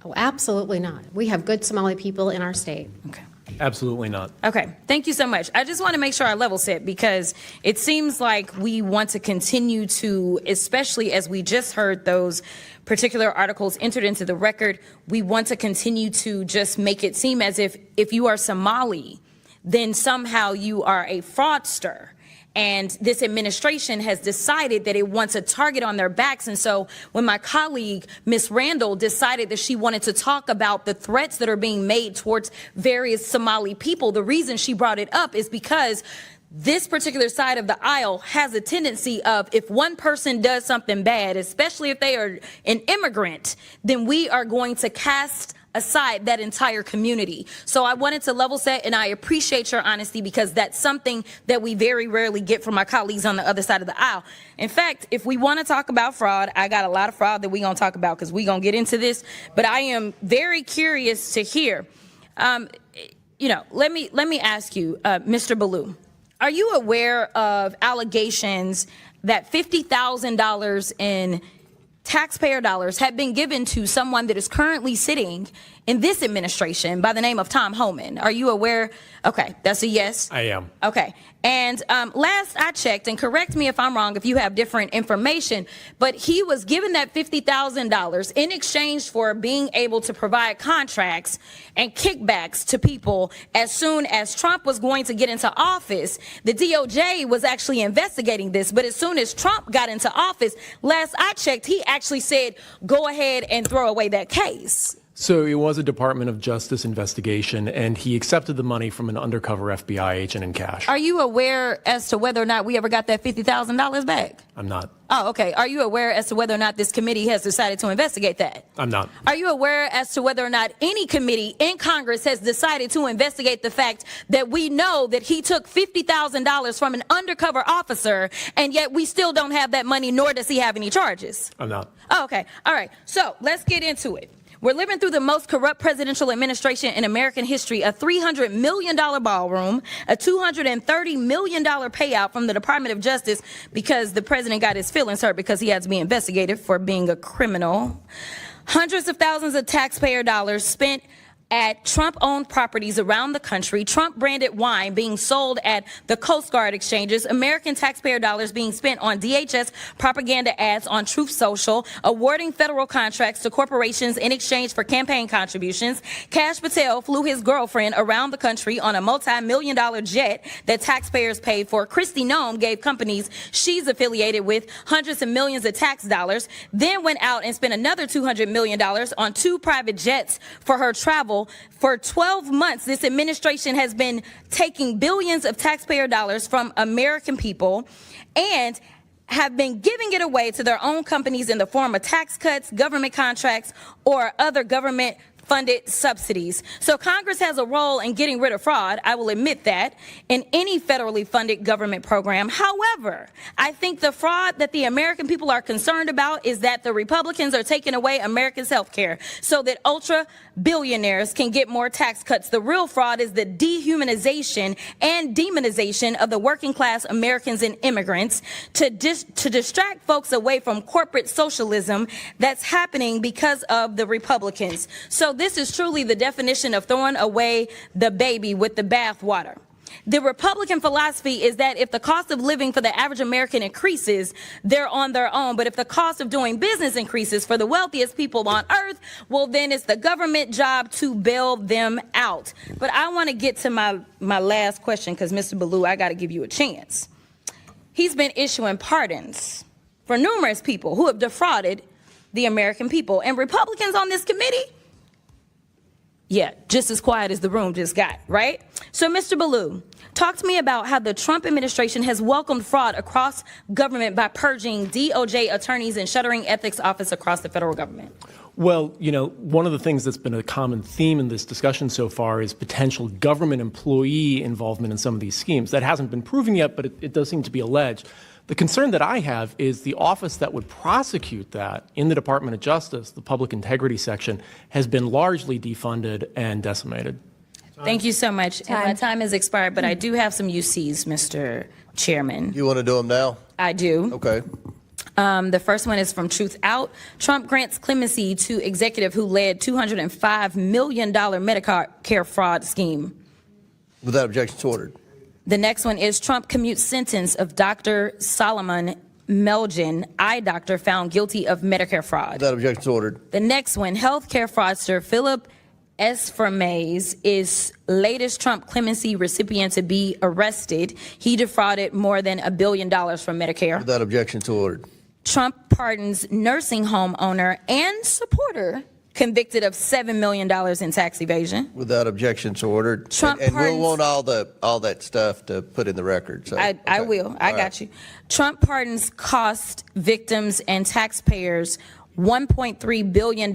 Oh, absolutely not. We have good Somali people in our state. Okay. Absolutely not. Okay, thank you so much. I just want to make sure I level set, because it seems like we want to continue to, especially as we just heard those particular articles entered into the record, we want to continue to just make it seem as if you are Somali, then somehow you are a fraudster. And this administration has decided that it wants a target on their backs. And so when my colleague, Ms. Randall, decided that she wanted to talk about the threats that are being made towards various Somali people, the reason she brought it up is because this particular side of the aisle has a tendency of, if one person does something bad, especially if they are an immigrant, then we are going to cast aside that entire community. So I wanted to level set, and I appreciate your honesty, because that's something that we very rarely get from my colleagues on the other side of the aisle. In fact, if we want to talk about fraud, I got a lot of fraud that we're going to talk about, because we're going to get into this, but I am very curious to hear, let me ask you, Mr. Ballou, are you aware of allegations that $50,000 in taxpayer dollars have been given to someone that is currently sitting in this administration by the name of Tom Homan? Are you aware? Okay, that's a yes. I am. Okay. And last I checked, and correct me if I'm wrong if you have different information, but he was given that $50,000 in exchange for being able to provide contracts and kickbacks to people as soon as Trump was going to get into office. The DOJ was actually investigating this, but as soon as Trump got into office, last I checked, he actually said, go ahead and throw away that case. So it was a Department of Justice investigation, and he accepted the money from an undercover FBI agent in cash. Are you aware as to whether or not we ever got that $50,000 back? I'm not. Oh, okay. Are you aware as to whether or not this committee has decided to investigate that? I'm not. Are you aware as to whether or not any committee in Congress has decided to investigate the fact that we know that he took $50,000 from an undercover officer, and yet we still don't have that money, nor does he have any charges? I'm not. Oh, okay. All right. So let's get into it. We're living through the most corrupt presidential administration in American history, a $300 million ballroom, a $230 million payout from the Department of Justice because the president got his feelings hurt because he had to be investigated for being a criminal. Hundreds of thousands of taxpayer dollars spent at Trump-owned properties around the country, Trump-branded wine being sold at the Coast Guard exchanges, American taxpayer dollars being spent on DHS propaganda ads on Truth Social, awarding federal contracts to corporations in exchange for campaign contributions. Kash Patel flew his girlfriend around the country on a multi-million-dollar jet that taxpayers paid for. Kristi Noem gave companies she's affiliated with hundreds of millions of tax dollars, then went out and spent another $200 million on 2 private jets for her travel. For 12 months, this administration has been taking billions of taxpayer dollars from American people and have been giving it away to their own companies in the form of tax cuts, government contracts, or other government funded subsidies. So Congress has a role in getting rid of fraud, I will admit that, in any federally funded government program. However, I think the fraud that the American people are concerned about is that the Republicans are taking away Americans' health care so that ultra billionaires can get more tax cuts. The real fraud is the dehumanization and demonization of the working class Americans and immigrants to distract folks away from corporate socialism that's happening because of the Republicans. So this is truly the definition of throwing away the baby with the bathwater. The Republican philosophy is that if the cost of living for the average American increases, they're on their own. But if the cost of doing business increases for the wealthiest people on earth, well, then it's the government job to bail them out. But I want to get to my last question because, Mr. Ballou, I got to give you a chance. He's been issuing pardons for numerous people who have defrauded the American people. And Republicans on this committee, yeah, just as quiet as the room just got, right? So, Mr. Ballou, talk to me about how the Trump administration has welcomed fraud across government by purging DOJ attorneys and shuttering ethics office across the federal government. Well, you know, one of the things that's been a common theme in this discussion so far is potential government employee involvement in some of these schemes. That hasn't been proven yet, but it does seem to be alleged. The concern that I have is the office that would prosecute that in the Department of Justice, the Public Integrity Section, has been largely defunded and decimated. Thank you so much. And my time has expired, but I do have some UCs, Mr. Chairman. You want to do them now? I do. Okay. The first one is from Truth Out. Trump grants clemency to executive who led $205 million Medicare fraud scheme. Without objection, it's ordered. The next one is Trump commutes sentence of Dr. Solomon Melgen, eye doctor, found guilty of Medicare fraud. Without objection, it's ordered. The next one, healthcare fraudster Philip Esfermaze is latest Trump clemency recipient to be arrested. He defrauded more than $1 billion from Medicare. Without objection, it's ordered. Trump pardons nursing home owner and supporter convicted of $7 million in tax evasion. Without objection, it's ordered. Trump and pardons, we'll want all that stuff to put in the record. So, I will. I got you. Trump pardons cost victims and taxpayers $1.3 billion,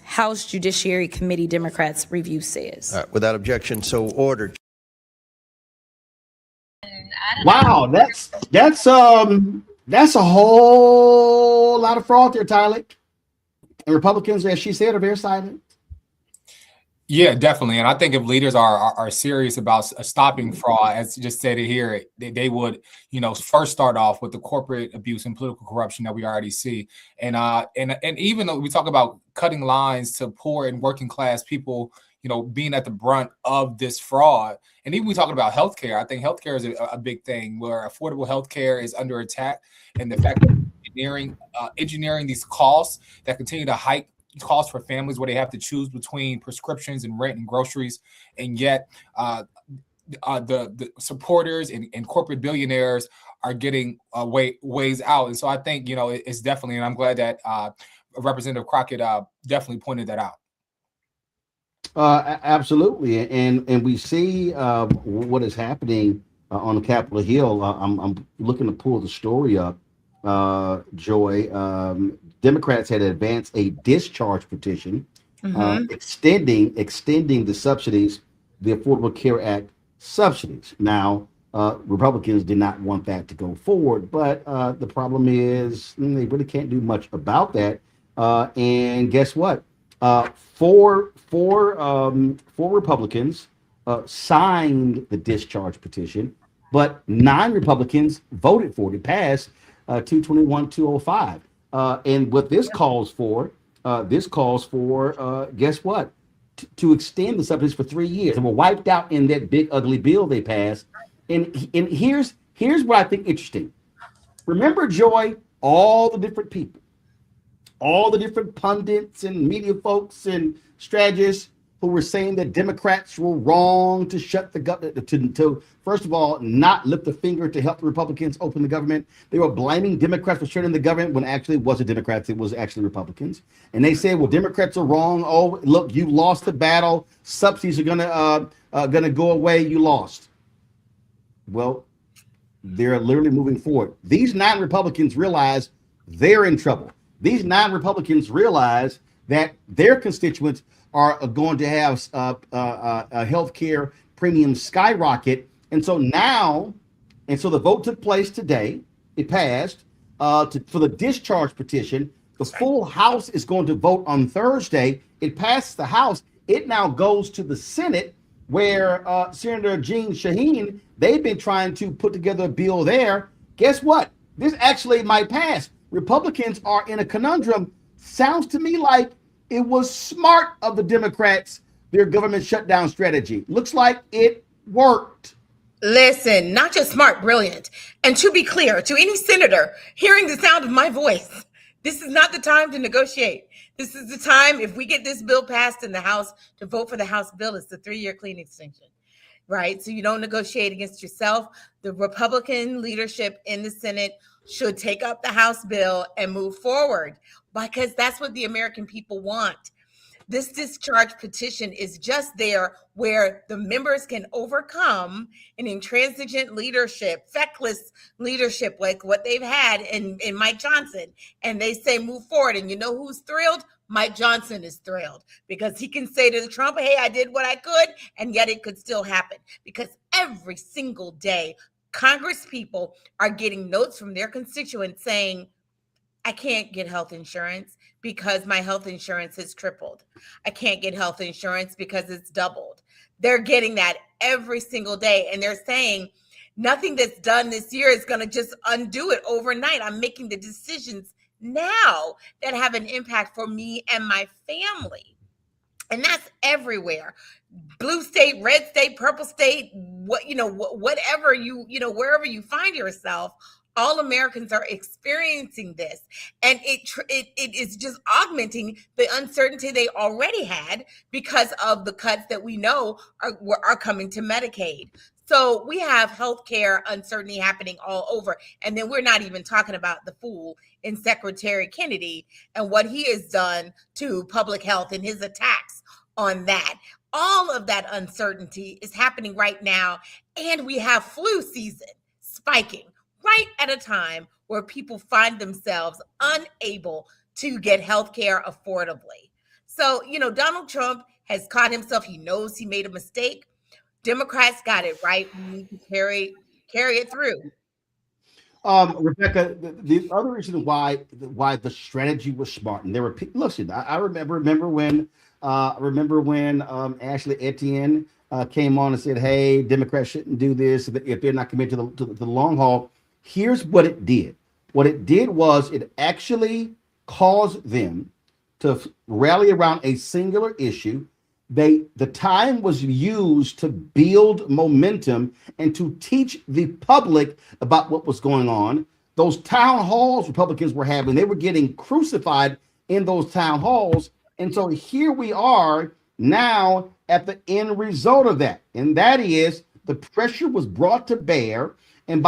House Judiciary Committee Democrats review says. All right, without objection, so ordered. Wow, that's a whole lot of fraud there, Tyler. And Republicans, as she said, are very silent. Yeah, definitely. And I think if leaders are serious about stopping fraud, as just stated here, they would, first start off with the corporate abuse and political corruption that we already see. And even though we talk about cutting lines to poor and working class people, being at the brunt of this fraud. And even we talking about healthcare, I think healthcare is a big thing where affordable healthcare is under attack. And the fact that engineering these costs that continue to hike costs for families where they have to choose between prescriptions and rent and groceries. And yet the supporters and corporate billionaires are getting ways out. And so I think, it's definitely, and I'm glad that Representative Crockett definitely pointed that out. Absolutely, and we see what is happening on Capitol Hill. I'm looking to pull the story up. Joy, Democrats had advanced a discharge petition extending the subsidies, the Affordable Care Act subsidies. Now, Republicans did not want that to go forward, but the problem is they really can't do much about that. And guess what? Four Republicans signed the discharge petition, but 9 Republicans voted for it. It passed 221-205. And what this calls for, guess what? To extend the subsidies for 3 years. And were wiped out in that big ugly bill they passed. And here's what I think interesting. Remember, Joy, all the different people, all the different pundits and media folks and strategists who were saying that Democrats were wrong to shut the government, to first of all, not lift the finger to help the Republicans open the government. They were blaming Democrats for shutting the government when actually it wasn't Democrats, it was actually Republicans. And they said, well, Democrats are wrong. Oh, look, you lost the battle. Subsidies are gonna go away. You lost. Well, they're literally moving forward. These 9 Republicans realize they're in trouble. These 9 Republicans realize that their constituents are going to have health care premiums skyrocket. And so the vote took place today. It passed for the discharge petition. The full House is going to vote on Thursday. It passed the House. It now goes to the Senate, where Senator Jean Shaheen, they've been trying to put together a bill there. Guess what? This actually might pass. Republicans are in a conundrum. Sounds to me like it was smart of the Democrats, their government shutdown strategy. Looks like it worked. Listen, not just smart, brilliant. And to be clear, to any senator hearing the sound of my voice, this is not the time to negotiate. This is the time, if we get this bill passed in the House, to vote for the House bill. It's the 3-year clean extension, right? So you don't negotiate against yourself. The Republican leadership in the Senate should take up the House bill and move forward, because that's what the American people want. This discharge petition is just there where the members can overcome an intransigent leadership, feckless leadership like what they've had in Mike Johnson. And they say move forward. And you know who's thrilled? Mike Johnson is thrilled, because he can say to Trump, hey, I did what I could, and yet it could still happen. Because every single day, Congress people are getting notes from their constituents saying, I can't get health insurance because my health insurance has tripled. I can't get health insurance because it's doubled. They're getting that every single day. And they're saying nothing that's done this year is going to just undo it overnight. I'm making the decisions now that have an impact for me and my family. And that's everywhere. Blue state, red state, purple state, whatever wherever you find yourself, all Americans are experiencing this, and it is just augmenting the uncertainty they already had because of the cuts that we know are coming to Medicaid. So we have healthcare uncertainty happening all over, and then we're not even talking about the fool in Secretary Kennedy and what he has done to public health and his attacks on that. All of that uncertainty is happening right now, and we have flu season spiking right at a time where people find themselves unable to get health care affordably. So, Donald Trump has caught himself. He knows he made a mistake. Democrats got it right. We need to carry it through. Rebecca, the other reason why the strategy was smart, and there were people. Listen, I remember when Ashley Etienne came on and said, "Hey, Democrats shouldn't do this if they're not committed to the long haul." Here's what it did. What it did was it actually caused them to rally around a singular issue. The time was used to build momentum and to teach the public about what was going on. Those town halls Republicans were having, they were getting crucified in those town halls. And so here we are now at the end result of that. And that is the pressure was brought to bear. And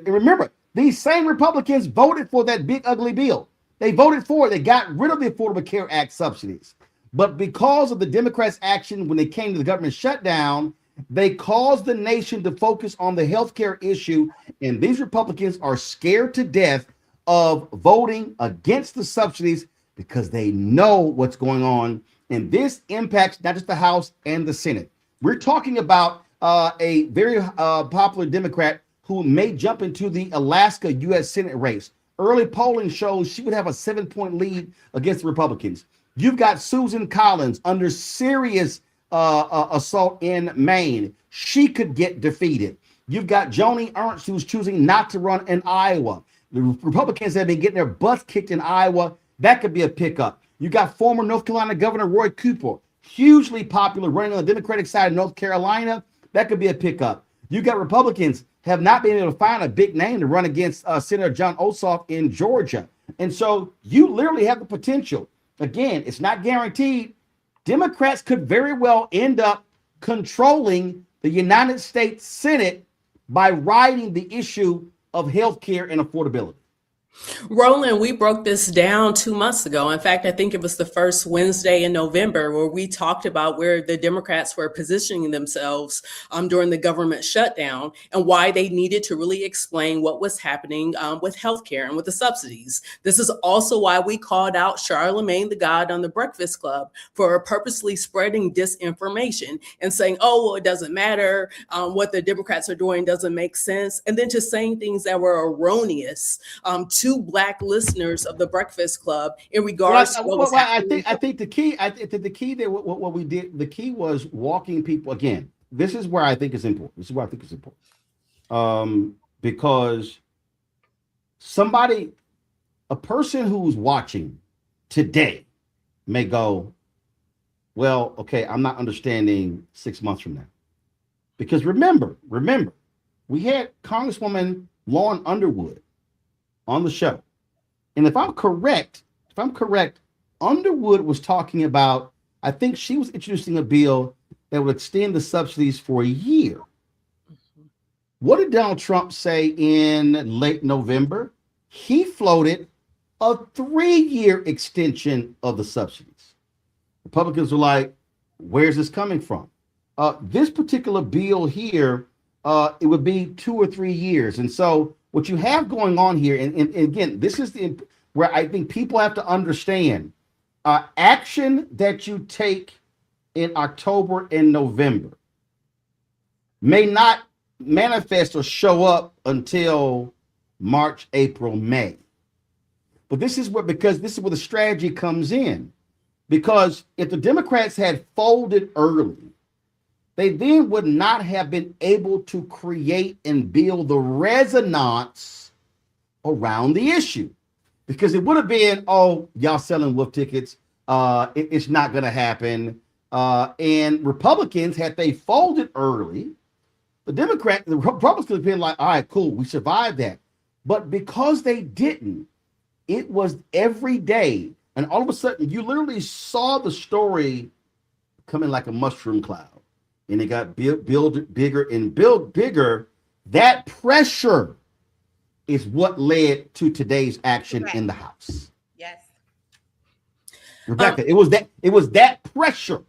remember, these same Republicans voted for that big ugly bill. They voted for it. They got rid of the Affordable Care Act subsidies. But because of the Democrats' action when they came to the government shutdown, they caused the nation to focus on the healthcare issue. And these Republicans are scared to death of voting against the subsidies because they know what's going on. And this impacts not just the House and the Senate. We're talking about a very popular Democrat who may jump into the Alaska U.S. Senate race. Early polling shows she would have a 7-point lead against the Republicans. You've got Susan Collins under serious assault in Maine. She could get defeated. You've got Joni Ernst, who's choosing not to run in Iowa. The Republicans have been getting their butts kicked in Iowa. That could be a pickup. You got former North Carolina Governor Roy Cooper, hugely popular, running on the Democratic side of North Carolina. That could be a pickup. You got Republicans have not been able to find a big name to run against Senator John Ossoff in Georgia. And so you literally have the potential. Again, it's not guaranteed. Democrats could very well end up controlling the United States Senate by riding the issue of health care and affordability. Roland, we broke this down 2 months ago. In fact, I think it was the first Wednesday in November where we talked about where the Democrats were positioning themselves during the government shutdown and why they needed to really explain what was happening with healthcare and with the subsidies. This is also why we called out Charlemagne the God on the Breakfast Club for purposely spreading disinformation and saying, oh, well, it doesn't matter. What the Democrats are doing doesn't make sense. And then just saying things that were erroneous to Black listeners of the Breakfast Club in regards to what was happening. I think the key that what we did, the key was walking people again. This is where I think it's important. Because a person who's watching today may go, well, okay, I'm not understanding 6 months from now. Because remember, we had Congresswoman Lauren Underwood on the show. And if I'm correct, Underwood was talking about, I think she was introducing a bill that would extend the subsidies for a year. What did Donald Trump say in late November? He floated a 3-year extension of the subsidies. Republicans were like, where's this coming from? This particular bill here, it would be 2 or 3 years. And so what you have going on here, and again, this is where I think people have to understand, action that you take in October and November may not manifest or show up until March, April, May. But this is where the strategy comes in. Because if the Democrats had folded early, they then would not have been able to create and build the resonance around the issue. Because it would have been, oh, y'all selling wolf tickets. It's not going to happen. And Republicans, had they folded early, the Republicans could have been like, all right, cool, we survived that. But because they didn't, it was every day. And all of a sudden, you literally saw the story coming like a mushroom cloud. And it got build bigger and build bigger. That pressure is what led to today's action in the House. Yes. Rebecca, it was that pressure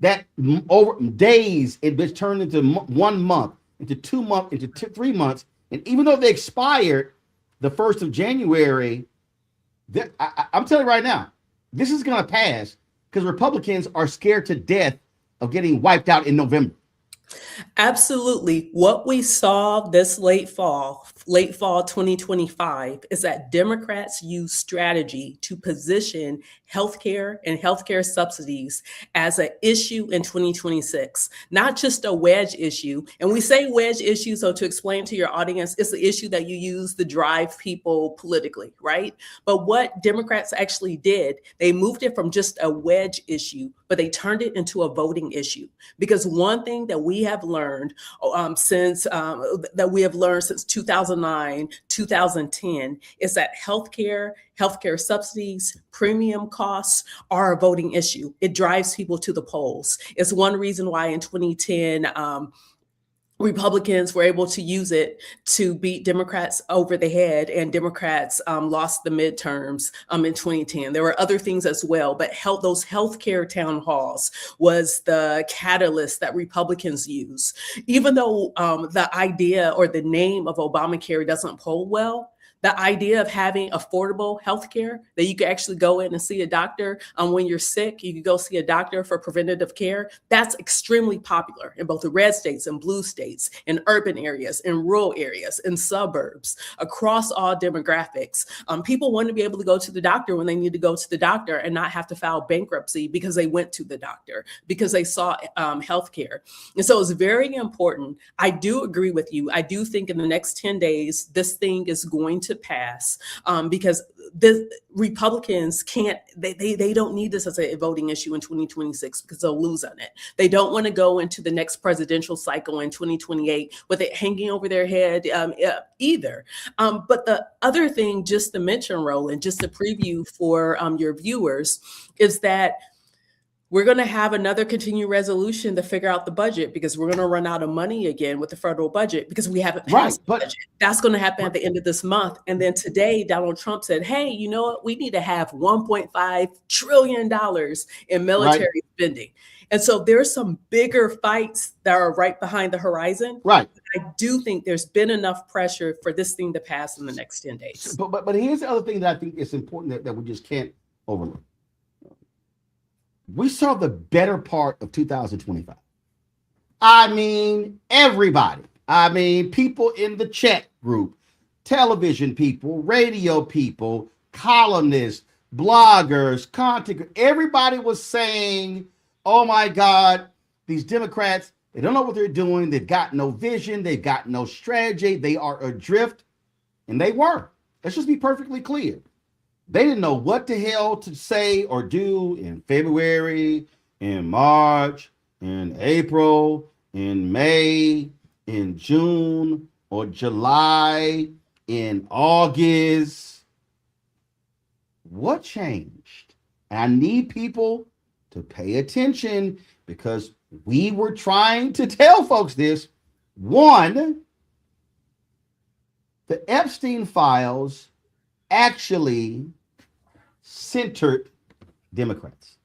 that over days, it turned into 1 month, into 2 months, into 3 months. And even though they expired the 1st of January, I'm telling you right now, this is going to pass because Republicans are scared to death of getting wiped out in November. Absolutely. What we saw this late fall 2025, is that Democrats use strategy to position healthcare and healthcare subsidies as an issue in 2026, not just a wedge issue. And we say wedge issue, so to explain to your audience, it's the issue that you use to drive people politically, right? But what Democrats actually did, they moved it from just a wedge issue, but they turned it into a voting issue. Because one thing that we have learned since 2009, 2010, is that healthcare subsidies, premium costs are a voting issue. It drives people to the polls. It's one reason why in 2010, Republicans were able to use it to beat Democrats over the head, and Democrats lost the midterms in 2010. There were other things as well, but those healthcare town halls was the catalyst that Republicans use. Even though the idea or the name of Obamacare doesn't poll well, the idea of having affordable healthcare that you can actually go in and see a doctor when you're sick, you can go see a doctor for preventative care. That's extremely popular in both the red states and blue states, in urban areas, in rural areas, in suburbs, across all demographics. People want to be able to go to the doctor when they need to go to the doctor and not have to file bankruptcy because they went to the doctor, because they saw healthcare. And so it's very important. I do agree with you. I do think in the next 10 days, this thing is going to pass because the Republicans they don't need this as a voting issue in 2026 because they'll lose on it. They don't want to go into the next presidential cycle in 2028 with it hanging over their head either. But the other thing, just to mention, Roland, just a preview for your viewers, is that we're going to have another continuing resolution to figure out the budget because we're going to run out of money again with the federal budget because we haven't passed the budget. That's going to happen at the end of this month. And then today, Donald Trump said, hey, you know what? We need to have $1.5 trillion in military spending. And so there's some bigger fights that are right behind the horizon. Right. I do think there's been enough pressure for this thing to pass in the next 10 days. But here's the other thing that I think is important that we just can't overlook. We saw the better part of 2025. I mean, everybody. I mean, people in the chat group, television people, radio people, columnists, bloggers, content. Everybody was saying, oh my God, these Democrats, they don't know what they're doing. They've got no vision. They've got no strategy. They are adrift. And they were. Let's just be perfectly clear. They didn't know what the hell to say or do in February, in March, in April, in May, in June, or July, in August. What changed? And I need people to pay attention because we were trying to tell folks this. One, the Epstein files actually centered Democrats.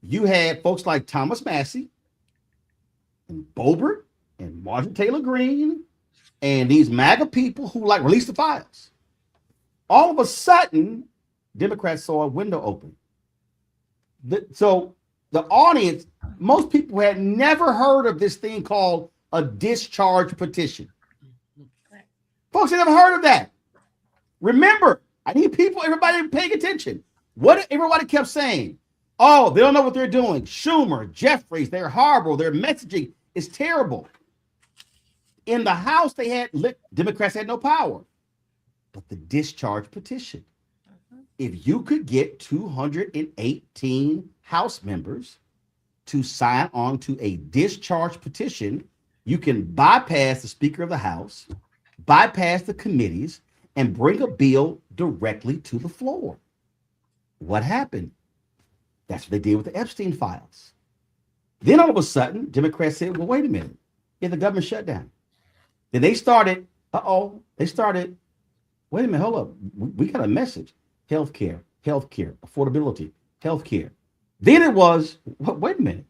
You had folks like Thomas Massey and Boebert and Marjorie Taylor Greene and these MAGA people who like released the files. All of a sudden, Democrats saw a window open. So the audience, most people had never heard of this thing called a discharge petition. Folks had never heard of that. Remember, I need people, everybody paying attention. What everybody kept saying, oh, they don't know what they're doing. Schumer, Jeffries, they're horrible. Their messaging is terrible. In the House, Democrats had no power. But the discharge petition, if you could get 218 House members to sign on to a discharge petition, you can bypass the Speaker of the House, bypass the committees, and bring a bill directly to the floor. What happened? That's what they did with the Epstein files. Then all of a sudden, Democrats said, well, wait a minute. Yeah, the government shut down. Then they started, wait a minute, hold up. We got a message. Healthcare, affordability, healthcare. Then it was, wait a minute.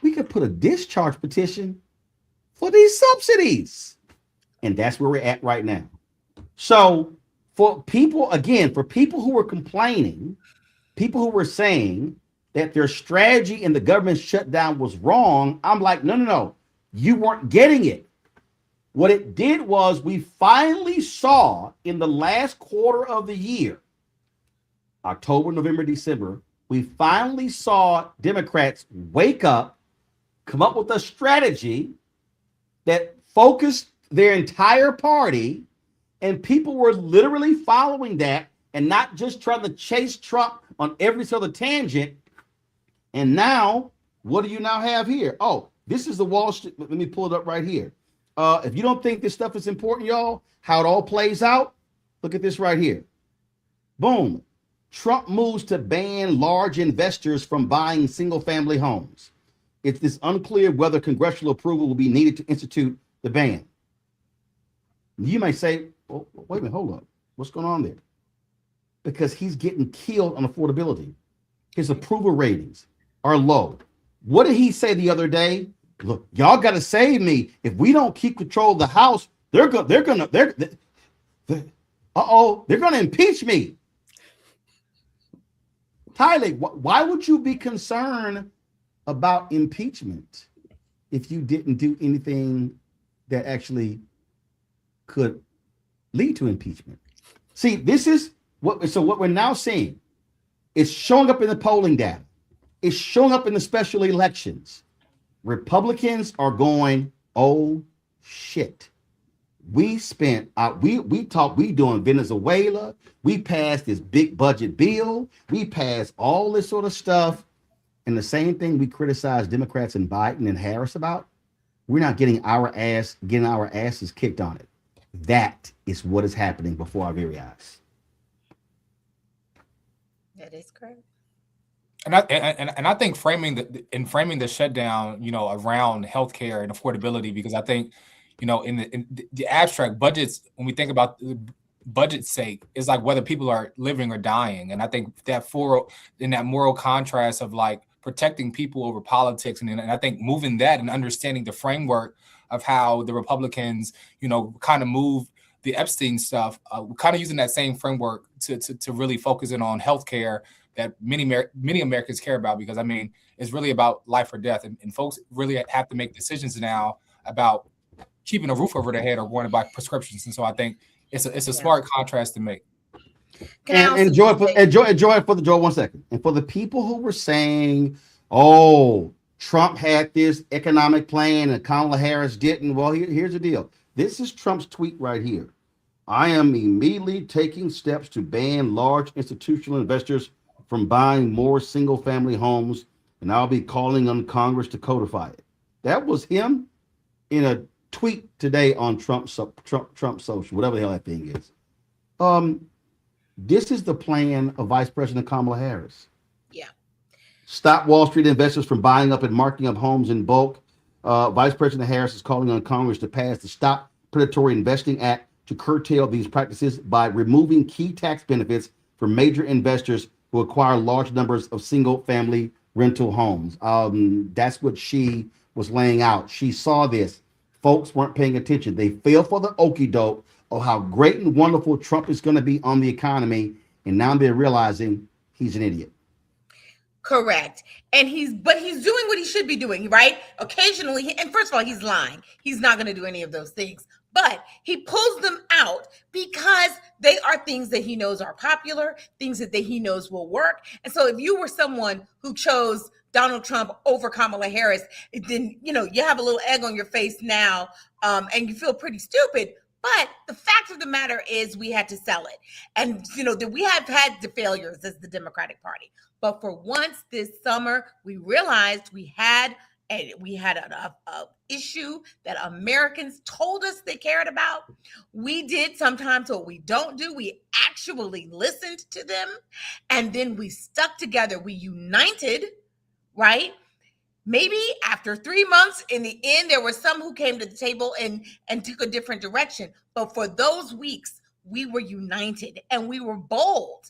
We could put a discharge petition for these subsidies. And that's where we're at right now. So for people who were complaining, people who were saying that their strategy in the government shutdown was wrong, I'm like, no, you weren't getting it. What it did was we finally saw in the last quarter of the year, October, November, December, we finally saw Democrats wake up, come up with a strategy that focused their entire party, and people were literally following that and not just trying to chase Trump on every other tangent. And now, what do you now have here? Oh, this is the Wall Street. Let me pull it up right here. If you don't think this stuff is important, y'all, how it all plays out, look at this right here. Boom. Trump moves to ban large investors from buying single-family homes. It's unclear whether congressional approval will be needed to institute the ban. You may say, well, wait a minute, hold up. What's going on there? Because he's getting killed on affordability. His approval ratings are low. What did he say the other day? Look, y'all got to save me. If we don't keep control of the House, they're gonna impeach me. Tyler, why would you be concerned about impeachment if you didn't do anything that actually could lead to impeachment? See, this is what we're now seeing. It's showing up in the polling data. It's showing up in the special elections. Republicans are going, oh shit. We spent we doing Venezuela. We passed this big budget bill. We passed all this sort of stuff. And the same thing we criticize Democrats and Biden and Harris about, we're not getting our asses kicked on it. That is what is happening before our very eyes. That is correct. And I think framing the shutdown, around healthcare and affordability, because I think, in the abstract budgets, when we think about the budget's sake, is like whether people are living or dying. And I think that in that moral contrast of like protecting people over politics, and I think moving that and understanding the framework of how the Republicans, kind of moved the Epstein stuff, kind of using that same framework to really focus in on healthcare that many Americans care about, because I mean, it's really about life or death, and folks really have to make decisions now about keeping a roof over their head or going to buy prescriptions. And so I think it's a smart contrast to make. Enjoy for the Joy 1 second. And for the people who were saying, oh, Trump had this economic plan and Kamala Harris didn't. Well, here's the deal. This is Trump's tweet right here. I am immediately taking steps to ban large institutional investors from buying more single-family homes, and I'll be calling on Congress to codify it. That was him in a tweet today on Trump social, whatever the hell that thing is. This is the plan of Vice President Kamala Harris. Yeah. Stop Wall Street investors from buying up and marking up homes in bulk. Vice President Harris is calling on Congress to pass the Stop Predatory Investing Act to curtail these practices by removing key tax benefits for major investors who acquire large numbers of single-family rental homes. That's what she was laying out. She saw this. Folks weren't paying attention. They fell for the okie doke of how great and wonderful Trump is going to be on the economy, and now they're realizing he's an idiot. Correct. And he's doing what he should be doing, right? Occasionally, and first of all, he's lying. He's not going to do any of those things. But he pulls them out because they are things that he knows are popular, things that he knows will work. And so if you were someone who chose Donald Trump over Kamala Harris, then, you have a little egg on your face now, and you feel pretty stupid. But the fact of the matter is we had to sell it. And, that we have had the failures as the Democratic Party. But for once this summer, we realized we had an issue that Americans told us they cared about. We did sometimes what we don't do. We actually listened to them, and then we stuck together. We united, right? Maybe after 3 months, in the end, there were some who came to the table and took a different direction. But for those weeks, we were united and we were bold.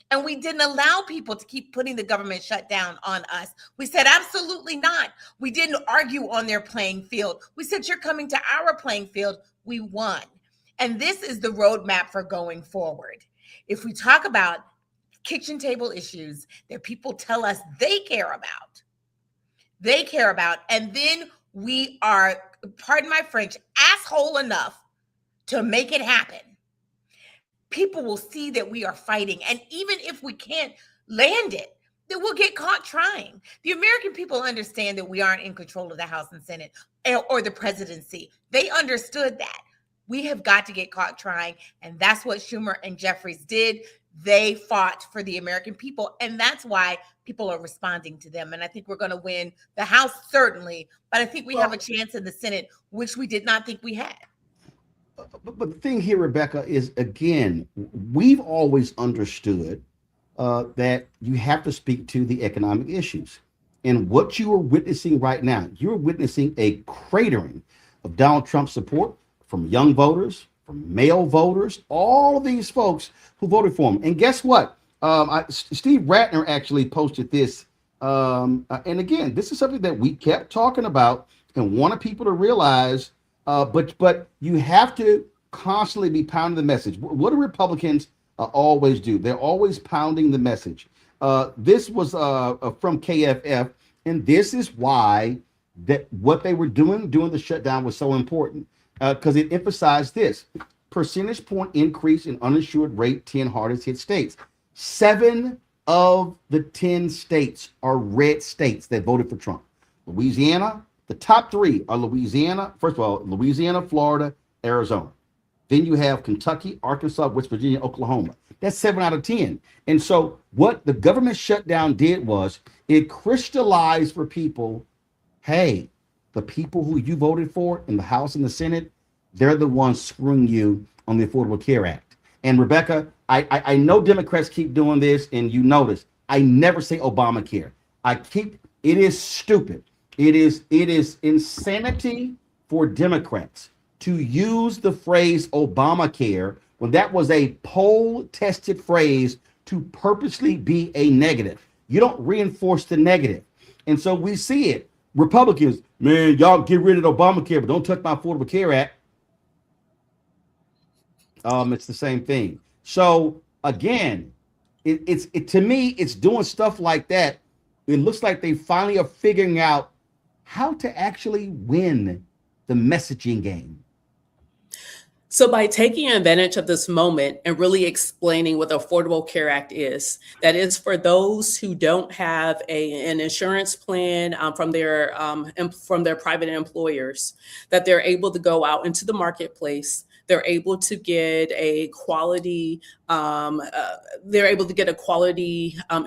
And we didn't allow people to keep putting the government shutdown on us. We said, absolutely not. We didn't argue on their playing field. We said, you're coming to our playing field. We won. And this is the roadmap for going forward. If we talk about kitchen table issues that people tell us they care about, and then we are, pardon my French, asshole enough to make it happen, people will see that we are fighting. And even if we can't land it, then we'll get caught trying. The American people understand that we aren't in control of the House and Senate or the presidency. They understood that. We have got to get caught trying. And that's what Schumer and Jeffries did. They fought for the American people. And that's why people are responding to them. And I think we're going to win the House, certainly. But I think we have a chance in the Senate, which we did not think we had. But the thing here, Rebecca, is, again, we've always understood that you have to speak to the economic issues. And what you are witnessing right now, you're witnessing a cratering of Donald Trump's support from young voters, from male voters, all of these folks who voted for him. And guess what? Steve Ratner actually posted this. And again, this is something that we kept talking about and wanted people to realize. But you have to constantly be pounding the message. What do Republicans always do? They're always pounding the message. This was from KFF, and this is why that what they were doing during the shutdown was so important, because it emphasized this percentage point increase in uninsured rate 10 hardest hit states. 7 of the 10 states are red states that voted for Trump. Louisiana, the top 3 are Louisiana. First of all, Louisiana, Florida, Arizona. Then you have Kentucky, Arkansas, West Virginia, Oklahoma. That's 7 out of 10. And so what the government shutdown did was it crystallized for people, hey, the people who you voted for in the House and the Senate, they're the ones screwing you on the Affordable Care Act. And Rebecca, I know Democrats keep doing this, and you notice I never say Obamacare. It is stupid. It is insanity for Democrats to use the phrase Obamacare when that was a poll-tested phrase to purposely be a negative. You don't reinforce the negative. And so we see it. Republicans, man, y'all get rid of Obamacare, but don't touch my Affordable Care Act. It's the same thing. So again, it to me, it's doing stuff like that. It looks like they finally are figuring out how to actually win the messaging game. So by taking advantage of this moment and really explaining what the Affordable Care Act is, that is for those who don't have an insurance plan from their private employers, that they're able to go out into the marketplace. They're able to get a quality,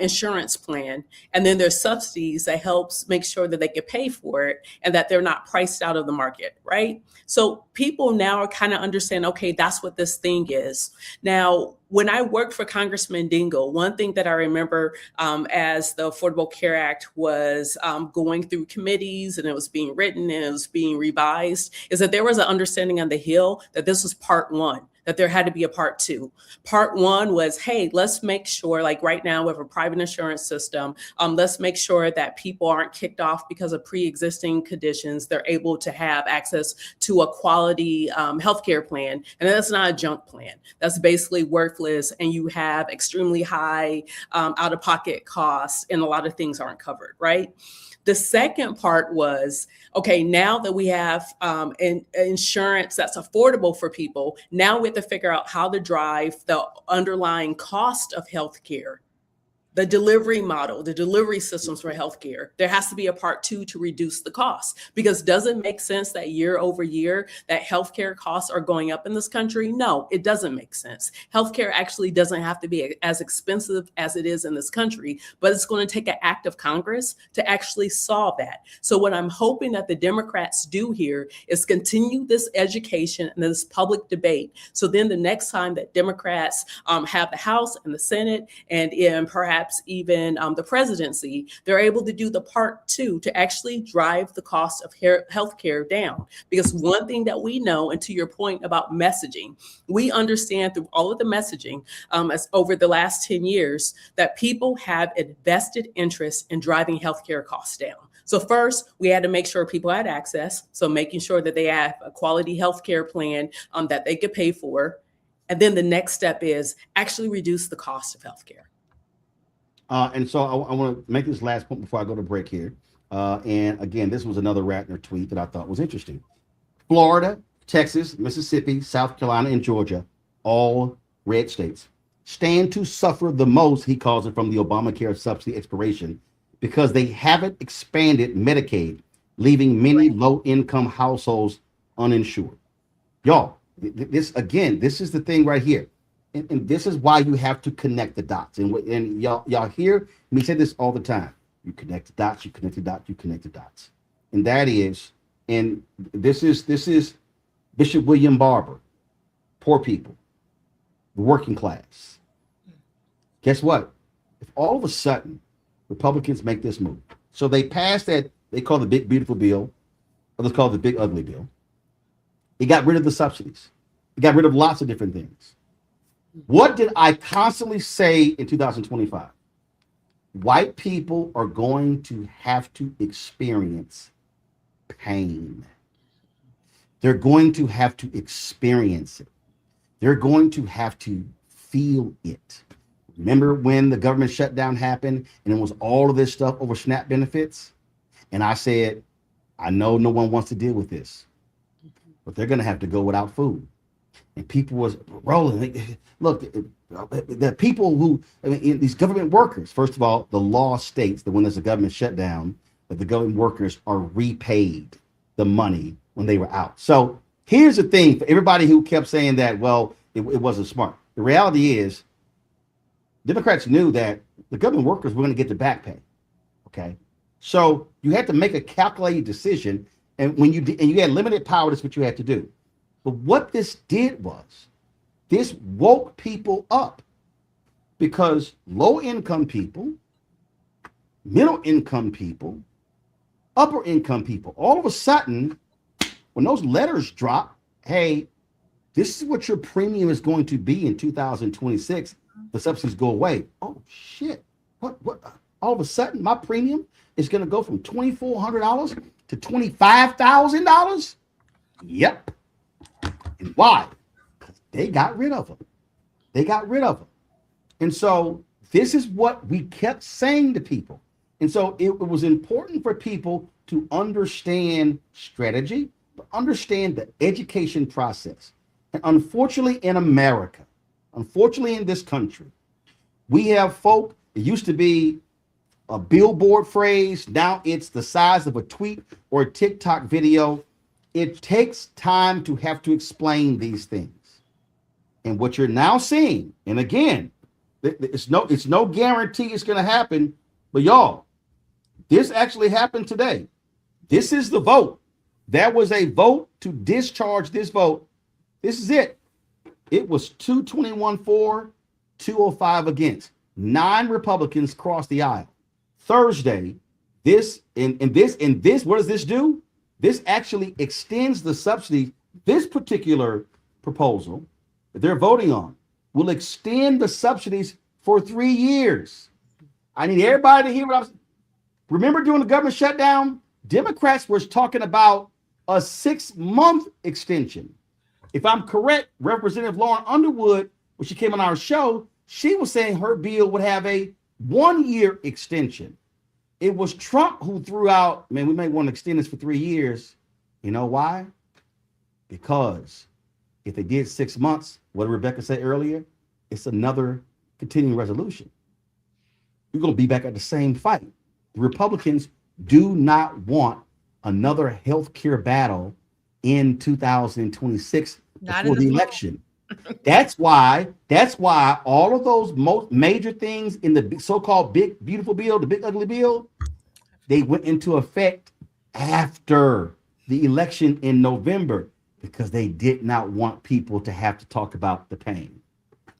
insurance plan, and then there's subsidies that helps make sure that they can pay for it and that they're not priced out of the market, right? So people now are kind of understand, okay, that's what this thing is. Now, when I worked for Congressman Dingell, one thing that I remember as the Affordable Care Act was going through committees and it was being written and it was being revised is that there was an understanding on the Hill that this was part 1, that there had to be a part 2. Part 1 was, hey, let's make sure, like right now we have a private insurance system. Let's make sure that people aren't kicked off because of pre-existing conditions. They're able to have access to a quality healthcare plan. And that's not a junk plan. That's basically worthless. And you have extremely high out-of-pocket costs and a lot of things aren't covered, right? The second part was, okay, now that we have insurance that's affordable for people, now we have to figure out how to drive the underlying cost of healthcare, the delivery model, the delivery systems for healthcare. There has to be a part 2 to reduce the cost, because does it make sense that year over year that healthcare costs are going up in this country? No, it doesn't make sense. Healthcare actually doesn't have to be as expensive as it is in this country, but it's going to take an act of Congress to actually solve that. So what I'm hoping that the Democrats do here is continue this education and this public debate. So then the next time that Democrats have the House and the Senate and perhaps even the presidency, they're able to do the part 2 to actually drive the cost of healthcare down. Because one thing that we know, and to your point about messaging, we understand through all of the messaging as over the last 10 years that people have a vested interest in driving healthcare costs down. So first, we had to make sure people had access. So making sure that they have a quality healthcare plan that they could pay for. And then the next step is actually reduce the cost of healthcare. And so I want to make this last point before I go to break here. And again, this was another Ratner tweet that I thought was interesting. Florida, Texas, Mississippi, South Carolina, and Georgia, all red states, stand to suffer the most, he calls it, from the Obamacare subsidy expiration because they haven't expanded Medicaid, leaving many low-income households uninsured. Y'all, this is the thing right here. And this is why you have to connect the dots. And y'all hear me say this all the time. You connect the dots, you connect the dots, you connect the dots. And that is, and this is Bishop William Barber, poor people, the working class. Guess what? If all of a sudden Republicans make this move, So they passed that, they call the big beautiful bill, or let's call it the big ugly bill. It got rid of the subsidies. It got rid of lots of different things. What did I constantly say in 2025? White people are going to have to experience pain. They're going to have to experience it. They're going to have to feel it. Remember when the government shutdown happened and it was all of this stuff over SNAP benefits? And I said, I know no one wants to deal with this, but they're going to have to go without food. And people was rolling. Look, the people who, I mean, these government workers, first of all, the law states that when there's a government shutdown, that the government workers are repaid the money when they were out. So here's the thing for everybody who kept saying that, well, it wasn't smart. The reality is Democrats knew that the government workers were going to get the back pay. Okay. So you had to make a calculated decision. And when you did, and you had limited power, that's what you had to do. But what this did was this woke people up, because low income people, middle income people, upper income people, all of a sudden, when those letters drop, hey, this is what your premium is going to be in 2026. The subsidies go away. Oh shit! What? All of a sudden, my premium is going to go from $2,400 to $25,000. Yep. And why? Because they got rid of them. They got rid of them. And so this is what we kept saying to people. And so it was important for people to understand strategy, to understand the education process. And unfortunately in America, unfortunately in this country, we have folk, it used to be a billboard phrase, now it's the size of a tweet or a TikTok video. It takes time to have to explain these things. And what you're now seeing, and again, it's no guarantee it's going to happen, but y'all, this actually happened today. This is the vote. There was a vote to discharge this vote. This is it. It was 221 for, 205 against. 9 Republicans crossed the aisle. Thursday, this, what does this do? This actually extends the subsidy. This particular proposal that they're voting on will extend the subsidies for 3 years. I need everybody to hear what I was. Remember during the government shutdown, Democrats were talking about a 6-month extension. If I'm correct, Representative Lauren Underwood, when she came on our show, she was saying her bill would have a 1-year extension. It was Trump who threw out, man, we may want to extend this for 3 years. You know why? Because if they did 6 months, what did Rebecca say earlier? It's another continuing resolution. You're going to be back at the same fight. The Republicans do not want another health care battle in 2026 before the election. That's why all of those most major things in the so-called big beautiful bill, the big ugly bill, they went into effect after the election in November, because they did not want people to have to talk about the pain.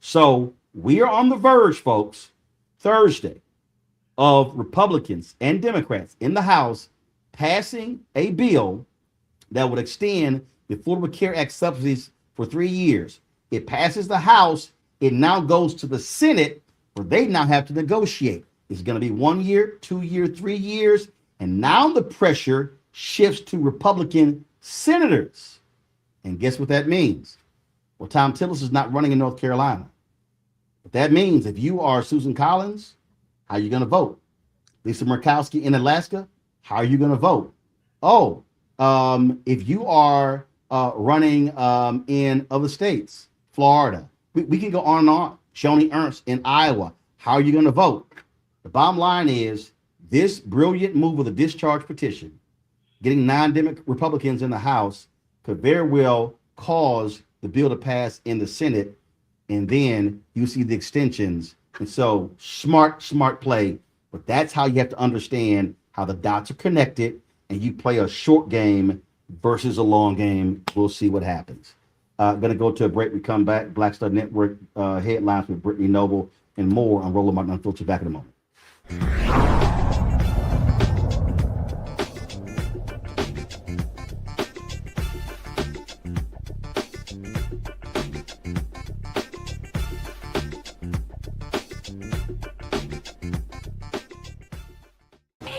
So we are on the verge, folks, Thursday, of Republicans and Democrats in the House passing a bill that would extend the Affordable Care Act subsidies for 3 years. It passes the House. It now goes to the Senate, where they now have to negotiate. It's going to be 1 year, 2 year, 3 years. And now the pressure shifts to Republican senators. And guess what that means? Well, Tom Tillis is not running in North Carolina. But that means if you are Susan Collins, how are you going to vote? Lisa Murkowski in Alaska, how are you going to vote? Oh, if you are running in other states, Florida, we can go on and on. Joni Ernst in Iowa, how are you going to vote? The bottom line is this brilliant move of the discharge petition, getting 9 Republicans in the House, could very well cause the bill to pass in the Senate, and then you see the extensions. And so smart play, but that's how you have to understand how the dots are connected, and you play a short game versus a long game. We'll see what happens. Going to go to a break. We come back. Black Star Network headlines with Brittany Noble and more on Roland Martin Unfiltered. Back in a moment.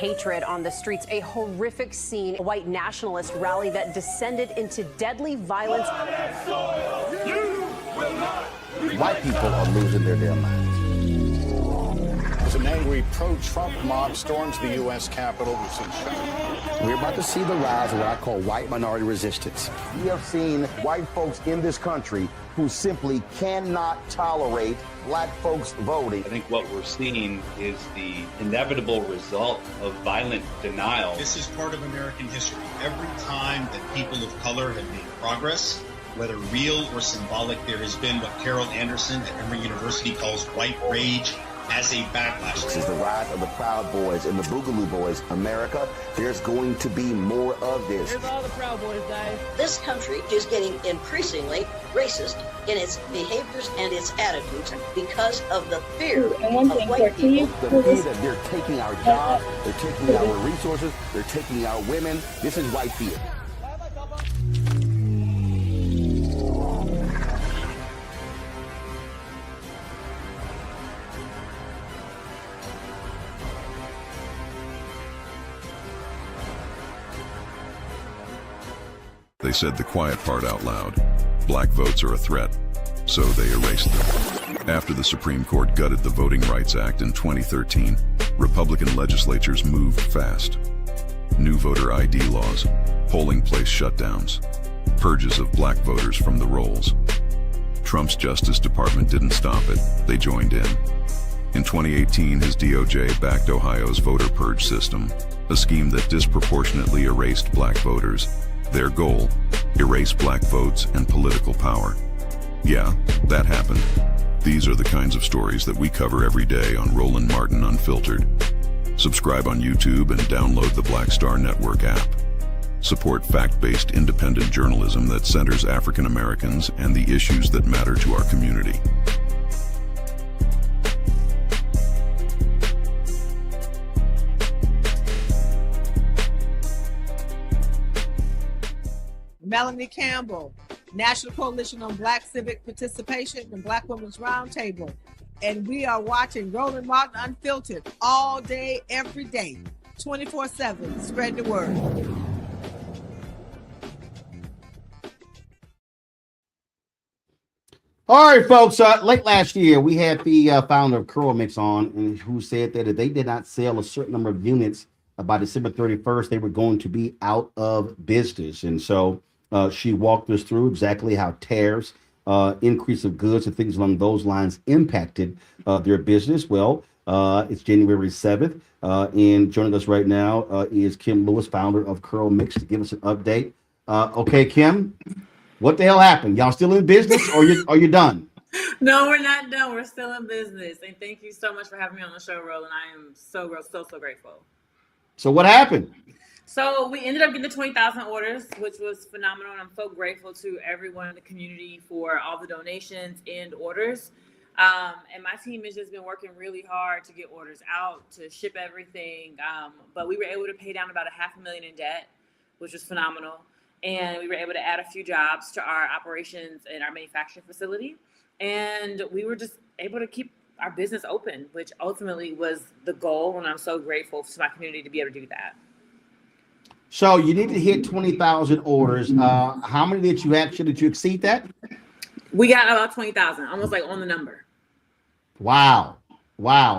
hatred on the streets. A horrific scene, a white nationalist rally that descended into deadly violence. White people are losing their damn minds. As an angry pro-Trump mob storms the U.S. Capitol, we're about to see the rise of what I call white minority resistance. We have seen white folks in this country who simply cannot tolerate black folks voting. I think what we're seeing is the inevitable result of violent denial. This is part of American history. Every time that people of color have made progress, whether real or symbolic, there has been what Carol Anderson at Emory University calls white rage as a backlash. This is the rise of the Proud Boys and the Boogaloo Boys. America, there's going to be more of this. Here's all the Proud Boys, guys. This country is getting increasingly racist in its behaviors and its attitudes because of the fear of white people. The fear that they're taking our jobs, they're taking our resources, they're taking our women. This is white fear. They said the quiet part out loud. Black votes are a threat, so they erased them. After the Supreme Court gutted the Voting Rights Act in 2013, Republican legislatures moved fast. New voter ID laws, polling place shutdowns, purges of black voters from the rolls. Trump's Justice Department didn't stop it, they joined in. In 2018, his DOJ backed Ohio's voter purge system, a scheme that disproportionately erased black voters. Their goal, erase black votes and political power. Yeah, that happened. These are the kinds of stories that we cover every day on Roland Martin Unfiltered. Subscribe on YouTube and download the Black Star Network app. Support fact-based independent journalism that centers African Americans and the issues that matter to our community. Melanie Campbell, National Coalition on Black Civic Participation and Black Women's Roundtable. And we are watching Roland Martin Unfiltered all day, every day, 24/7. Spread the word. All right, folks. Late last year, we had the founder of CurlMix on, and who said that if they did not sell a certain number of units by December 31st, they were going to be out of business. And so she walked us through exactly how tariffs, increase of goods and things along those lines impacted their business. Well, it's January 7th, and joining us right now is Kim Lewis, founder of CurlMix, to give us an update. Okay, Kim, what the hell happened? Y'all still in business, or you done? No, we're not done. We're still in business, and thank you so much for having me on the show, Roland. I am so grateful. So what happened? So we ended up getting the 20,000 orders, which was phenomenal. And I'm so grateful to everyone in the community for all the donations and orders. And my team has just been working really hard to get orders out, to ship everything. But we were able to pay down about $500,000 in debt, which was phenomenal. And we were able to add a few jobs to our operations and our manufacturing facility. And we were just able to keep our business open, which ultimately was the goal. And I'm so grateful to my community to be able to do that. So you need to hit 20,000 orders. How many did you exceed that? We got about 20,000, almost like on the number. Wow.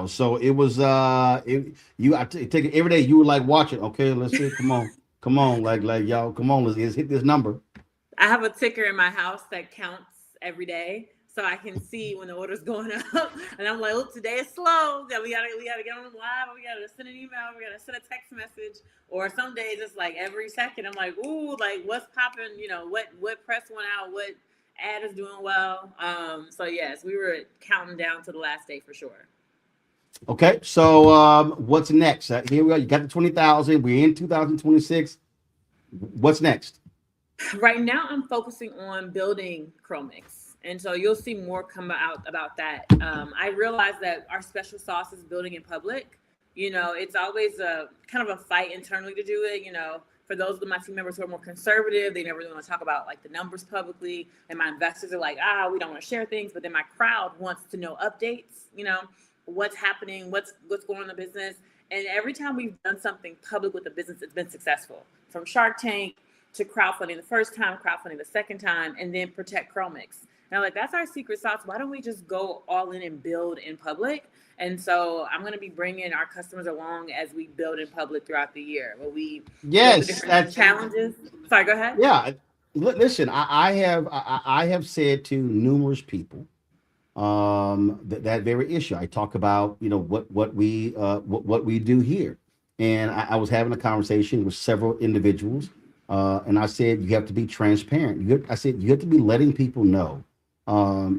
So it was, I take it every day. You were like watching. Okay, let's see. Come on. Like y'all, come on. Let's hit this number. I have a ticker in my house that counts every day. So I can see when the order's going up, and I'm like, "Look, today is slow. We gotta get on live. We gotta send an email. We gotta send a text message." Or some days it's like every second I'm like, "Ooh, like what's popping? You know, what press went out? What ad is doing well?" So yes, we were counting down to the last day for sure. Okay, so what's next? Here we go. You got the 20,000. We're in 2026. What's next? Right now, I'm focusing on building CurlMix. And so you'll see more come out about that. I realize that our special sauce is building in public. You know, it's always a kind of a fight internally to do it. You know, for those of my team members who are more conservative, they never really want to talk about like the numbers publicly. And my investors are like, we don't want to share things. But then my crowd wants to know updates, you know. what's happening, what's going on in the business. And every time we've done something public with the business, it's been successful. From Shark Tank to crowdfunding the first time, crowdfunding the second time, and then protect CurlMix. And I'm like, that's our secret sauce. Why don't we just go all in and build in public? And so I'm going to be bringing our customers along as we build in public throughout the year. Where we that's challenges. Sorry, go ahead. Yeah, listen, I have said to numerous people that very issue. I talk about what we do here, and I was having a conversation with several individuals, and I said you have to be transparent. I said you have to be letting people know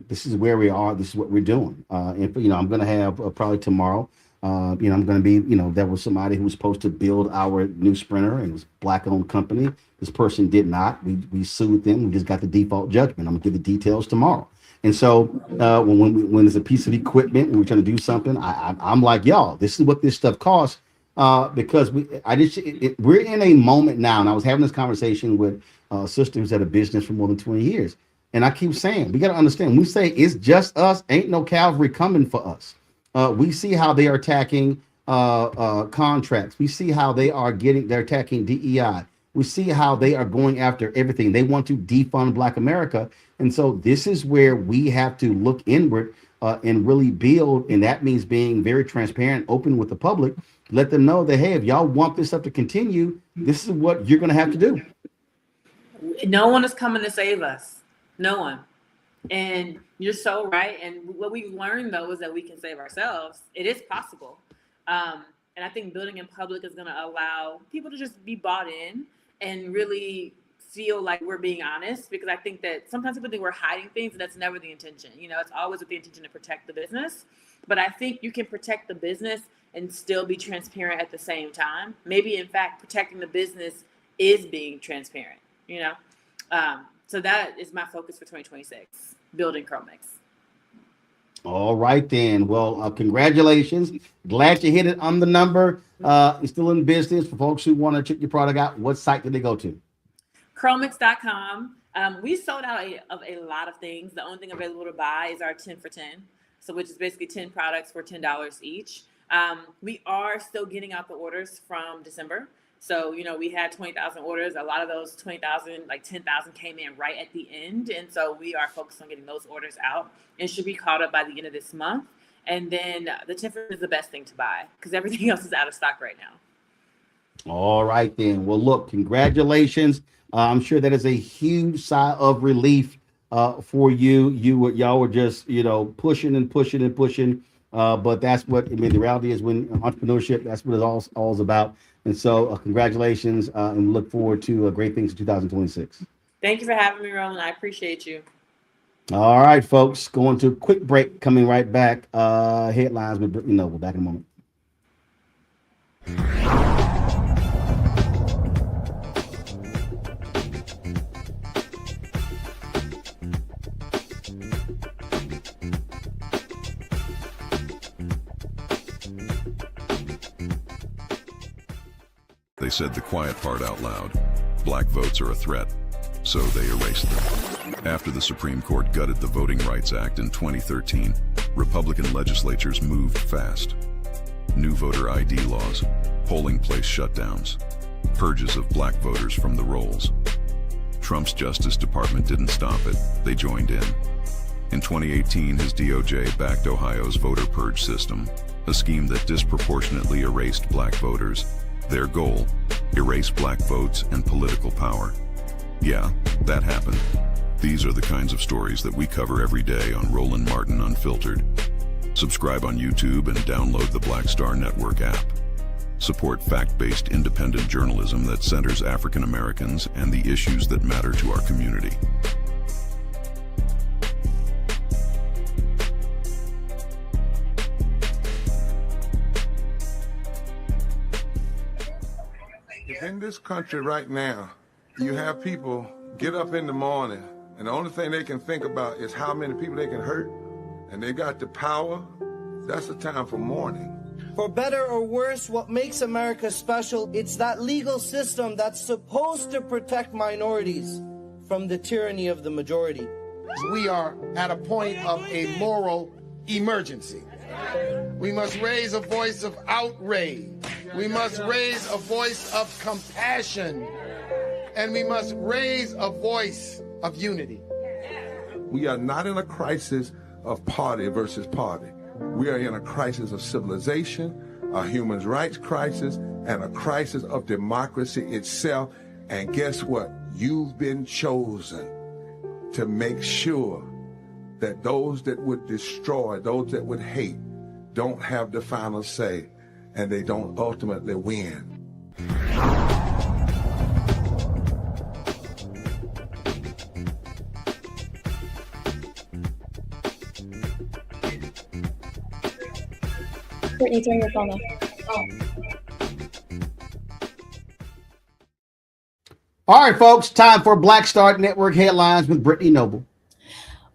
this is where we are, this is what we're doing. And I'm going to have probably tomorrow. I'm going to be there was somebody who was supposed to build our new sprinter, and it was a Black-owned company. This person did not. We sued them. We just got the default judgment. I'm gonna give the details tomorrow. And so when there's a piece of equipment and we're trying to do something, I'm like, y'all, this is what this stuff costs, because we're in a moment now. And I was having this conversation with a sister who's had a business for more than 20 years. And I keep saying, we got to understand, when we say it's just us, ain't no cavalry coming for us. We see how they are attacking contracts. We see how they're attacking DEI. We see how they are going after everything. They want to defund Black America. And so this is where we have to look inward and really build. And that means being very transparent, open with the public. Let them know that, hey, if y'all want this stuff to continue, this is what you're going to have to do. No one is coming to save us. No one. And you're so right. And what we've learned, though, is that we can save ourselves. It is possible. And I think building in public is going to allow people to just be bought in and really feel like we're being honest, because I think that sometimes people think we're hiding things, and that's never the intention. It's always with the intention to protect the business. But I think you can protect the business and still be transparent at the same time. Maybe, in fact, protecting the business is being transparent, So that is my focus for 2026, building CurlMix. All right, then. Well, congratulations. Glad you hit it on the number. It's still in business. For folks who want to check your product out, what site did they go to? CurlMix.com. We sold out of a lot of things. The only thing available to buy is our 10 for 10. So which is basically 10 products for $10 each. We are still getting out the orders from December. So, we had 20,000 orders. A lot of those 20,000, like 10,000 came in right at the end. And so we are focused on getting those orders out and should be caught up by the end of this month. And then the 10 is the best thing to buy because everything else is out of stock right now. All right, then. Well, look, congratulations. I'm sure that is a huge sigh of relief for you. Y'all were just, pushing and pushing and pushing. But that's what, the reality is when entrepreneurship, that's what it's all about. And so congratulations, and we look forward to great things in 2026. Thank you for having me, Roland. I appreciate you. All right, folks, going to a quick break, coming right back. Headlines with Brittany Noble. Back in a moment. They said the quiet part out loud. Black votes are a threat, so they erased them. After the Supreme Court gutted the Voting Rights Act in 2013, Republican legislatures moved fast. New voter ID laws, polling place shutdowns, purges of Black voters from the rolls. Trump's Justice Department didn't stop it, they joined in. In 2018, his DOJ backed Ohio's voter purge system, a scheme that disproportionately erased Black voters. Their goal, erase Black votes and political power. Yeah, that happened. These are the kinds of stories that we cover every day on Roland Martin Unfiltered. Subscribe on YouTube and download the Black Star Network app. Support fact-based independent journalism that centers African Americans and the issues that matter to our community. In this country right now, you have people get up in the morning and the only thing they can think about is how many people they can hurt, and they got the power. That's the time for mourning. For better or worse, what makes America special, it's that legal system that's supposed to protect minorities from the tyranny of the majority. We are at a point of a moral emergency. We must raise a voice of outrage. We must raise a voice of compassion. And we must raise a voice of unity. We are not in a crisis of party versus party. We are in a crisis of civilization, a human rights crisis, and a crisis of democracy itself. And guess what? You've been chosen to make sure that those that would destroy, those that would hate, don't have the final say, and they don't ultimately win. Brittany, turn your phone off. All right, folks, time for Black Star Network headlines with Brittany Noble.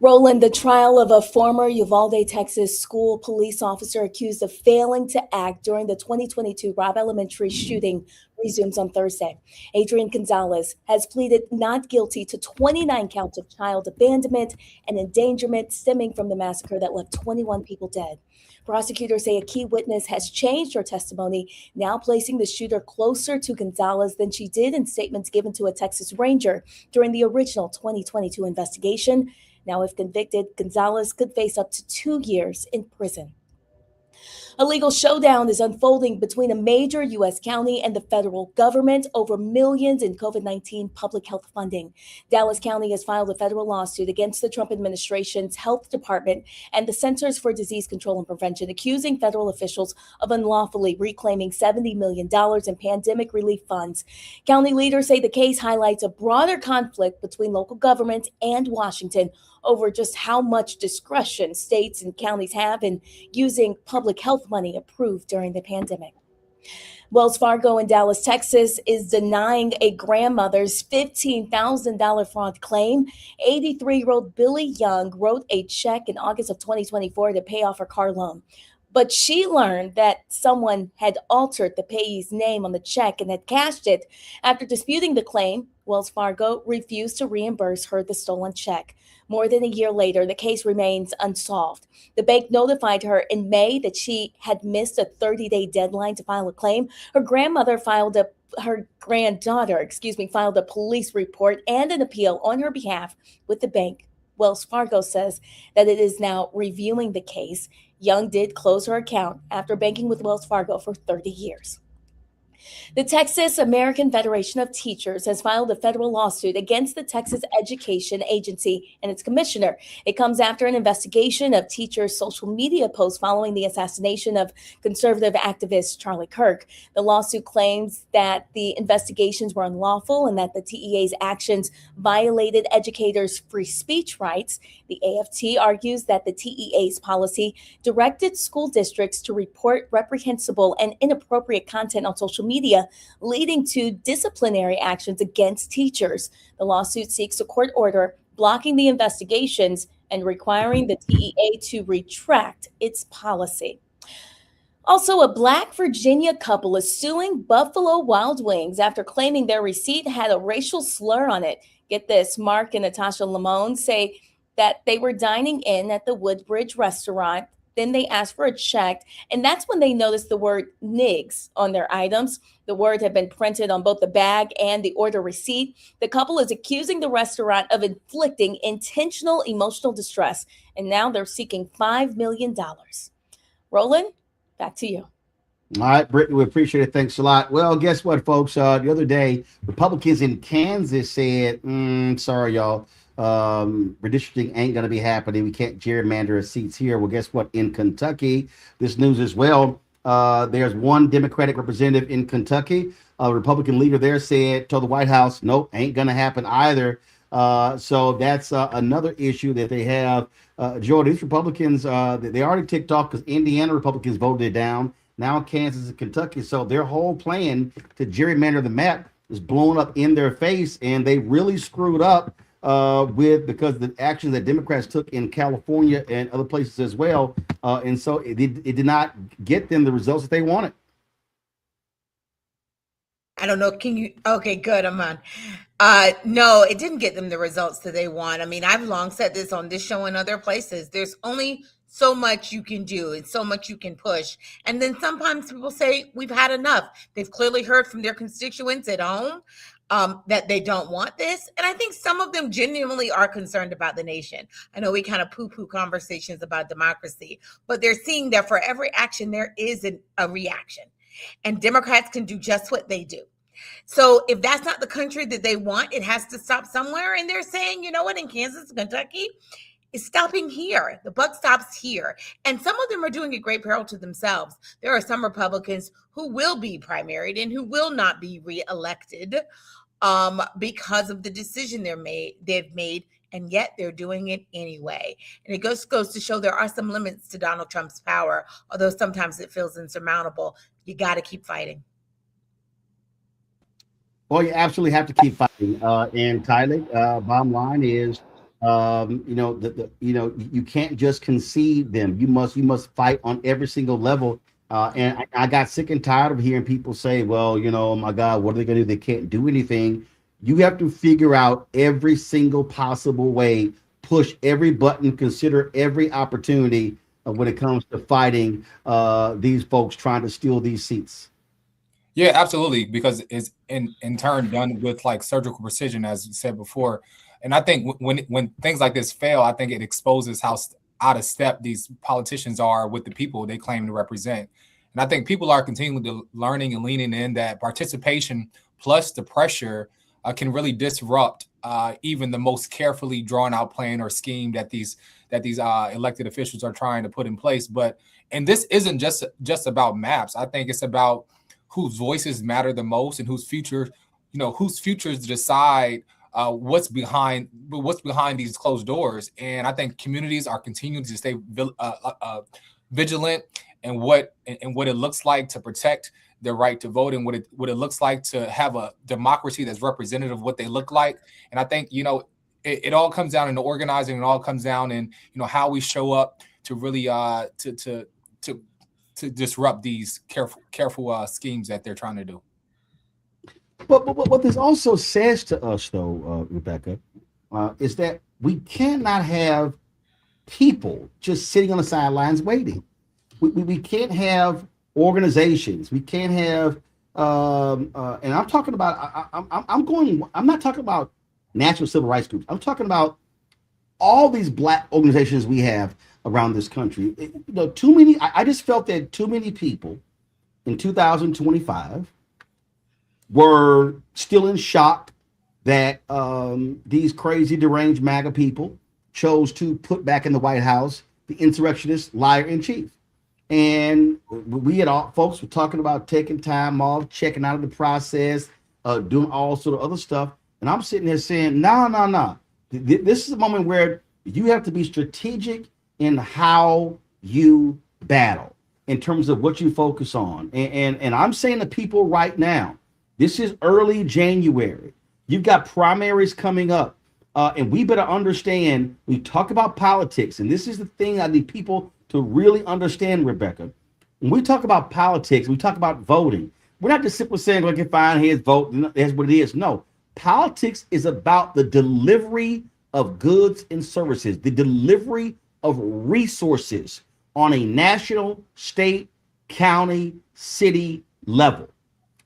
Roland, the trial of a former Uvalde, Texas school police officer accused of failing to act during the 2022 Robb Elementary shooting resumes on Thursday. Adrian Gonzalez has pleaded not guilty to 29 counts of child abandonment and endangerment stemming from the massacre that left 21 people dead. Prosecutors say a key witness has changed her testimony, now placing the shooter closer to Gonzalez than she did in statements given to a Texas Ranger during the original 2022 investigation. Now, if convicted, Gonzalez could face up to 2 years in prison. A legal showdown is unfolding between a major U.S. county and the federal government over millions in COVID-19 public health funding. Dallas County has filed a federal lawsuit against the Trump administration's health department and the Centers for Disease Control and Prevention, accusing federal officials of unlawfully reclaiming $70 million in pandemic relief funds. County leaders say the case highlights a broader conflict between local governments and Washington over just how much discretion states and counties have in using public health money approved during the pandemic. Wells Fargo in Dallas, Texas is denying a grandmother's $15,000 fraud claim. 83-year-old Billy Young wrote a check in August of 2024 to pay off her car loan. But she learned that someone had altered the payee's name on the check and had cashed it. After disputing the claim, Wells Fargo refused to reimburse her the stolen check. More than a year later, the case remains unsolved. The bank notified her in May that she had missed a 30-day deadline to file a claim. Her granddaughter filed a police report and an appeal on her behalf with the bank. Wells Fargo says that it is now reviewing the case. Young did close her account after banking with Wells Fargo for 30 years. The Texas American Federation of Teachers has filed a federal lawsuit against the Texas Education Agency and its commissioner. It comes after an investigation of teachers' social media posts following the assassination of conservative activist Charlie Kirk. The lawsuit claims that the investigations were unlawful and that the TEA's actions violated educators' free speech rights. The AFT argues that the TEA's policy directed school districts to report reprehensible and inappropriate content on social media, leading to disciplinary actions against teachers. The lawsuit seeks a court order blocking the investigations and requiring the TEA to retract its policy. Also, a Black Virginia couple is suing Buffalo Wild Wings after claiming their receipt had a racial slur on it. Get this, Mark and Natasha Lamone say that they were dining in at the Woodbridge restaurant. Then they asked for a check, and that's when they noticed the word NIGS on their items. The word had been printed on both the bag and the order receipt. The couple is accusing the restaurant of inflicting intentional emotional distress, and now they're seeking $5 million. Roland, back to you. All right, Brittany, we appreciate it. Thanks a lot. Well, guess what, folks? The other day, Republicans in Kansas said, sorry, y'all. Redistricting ain't going to be happening. We can't gerrymander seats here. Well, guess what? In Kentucky, this news as well. There's one Democratic representative in Kentucky. A Republican leader there told the White House, nope, ain't going to happen either. So that's another issue that they have. Joe, these Republicans, they already ticked off because Indiana Republicans voted it down. Now Kansas and Kentucky. So their whole plan to gerrymander the map is blown up in their face, and they really screwed up because the actions that Democrats took in California and other places as well. And so it did not get them the results that they wanted. I don't know. Okay, good. I'm on. No, it didn't get them the results that they want. I mean, I've long said this on this show and other places. There's only so much you can do and so much you can push. And then sometimes people say, we've had enough. They've clearly heard from their constituents at home that they don't want this. And I think some of them genuinely are concerned about the nation. I know we kind of poo-poo conversations about democracy, but they're seeing that for every action, there is a reaction. And Democrats can do just what they do. So if that's not the country that they want, it has to stop somewhere. And they're saying, you know what, in Kansas, Kentucky, it's stopping here. The buck stops here. And some of them are doing a great peril to themselves. There are some Republicans who will be primaried and who will not be reelected because of the decision they've made, and yet they're doing it anyway. And it goes to show there are some limits to Donald Trump's power, although sometimes it feels insurmountable. You got to keep fighting. Well, you absolutely have to keep fighting. And Tyler, bottom line is, you can't just concede them. You must fight on every single level. And I got sick and tired of hearing people say, well, oh my God, what are they going to do? They can't do anything. You have to figure out every single possible way, push every button, consider every opportunity when it comes to fighting these folks trying to steal these seats. Yeah, absolutely, because it's in turn done with like surgical precision, as you said before. And I think when things like this fail, I think it exposes how out of step these politicians are with the people they claim to represent. And I think people are continually learning and leaning in that participation plus the pressure can really disrupt even the most carefully drawn out plan or scheme that these elected officials are trying to put in place. And this isn't just about maps. I think it's about whose voices matter the most and whose futures decide what's behind these closed doors. And I think communities are continuing to stay vigilant in what it looks like to protect their right to vote and what it looks like to have a democracy that's representative of what they look like. And I think it all comes down into organizing. It all comes down in how we show up to really to disrupt these careful schemes that they're trying to do. But what this also says to us, though, Rebecca, is that we cannot have people just sitting on the sidelines waiting. We can't have organizations. We can't have, and I'm talking about. I'm not talking about national civil rights groups. I'm talking about all these Black organizations we have around this country. Too many. I just felt that too many people in 2025 were still in shock that these crazy deranged MAGA people chose to put back in the White House the insurrectionist liar in chief. And folks were talking about taking time off, checking out of the process, doing all sort of other stuff. And I'm sitting there saying, no. This is a moment where you have to be strategic in how you battle in terms of what you focus on. And I'm saying to people right now, this is early January. You've got primaries coming up. And we better understand, we talk about politics, and this is the thing I need people to really understand, Rebecca. When we talk about politics, we talk about voting. We're not just simply saying, okay, fine, here's vote, that's what it is. No, politics is about the delivery of goods and services, the delivery of resources on a national, state, county, city level.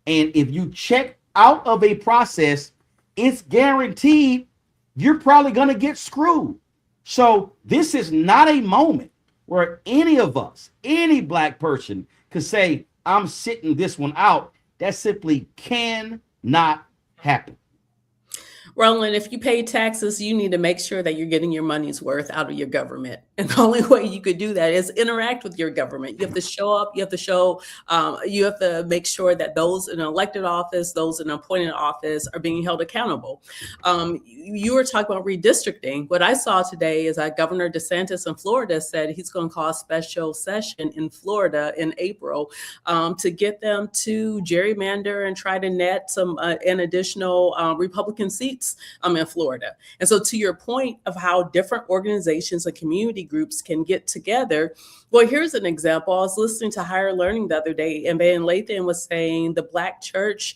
And if you check out of a process, it's guaranteed you're probably going to get screwed. So this is not a moment where any of us, any Black person could say, I'm sitting this one out. That simply cannot happen. Roland, if you pay taxes, you need to make sure that you're getting your money's worth out of your government. And the only way you could do that is interact with your government. You have to show up. You have to make sure that those in elected office, those in appointed office are being held accountable. You were talking about redistricting. What I saw today is that Governor DeSantis in Florida said he's going to call a special session in Florida in April to get them to gerrymander and try to net some an additional Republican seats in Florida. And so to your point of how different organizations and community groups can get together, well, here's an example. I was listening to Higher Learning the other day, and Van Lathan was saying the Black church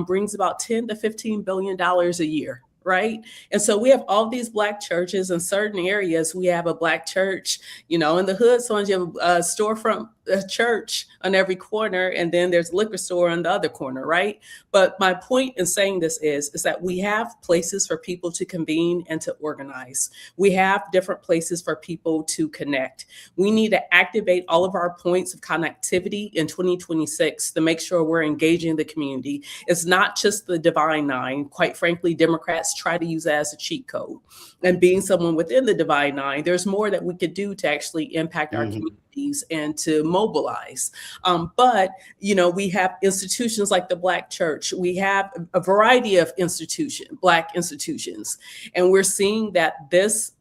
brings about $10 to $15 billion a year, right? And so we have all these Black churches in certain areas. We have a Black church, in the hood. Sometimes you have a storefront, a church on every corner, and then there's a liquor store on the other corner, right? But my point in saying this is that we have places for people to convene and to organize. We have different places for people to connect. We need to activate all of our points of connectivity in 2026 to make sure we're engaging the community. It's not just the Divine Nine. Quite frankly, Democrats try to use that as a cheat code. And being someone within the Divine Nine, there's more that we could do to actually impact our communities and to mobilize. But we have institutions like the Black Church. We have a variety of Black institutions. And we're seeing that this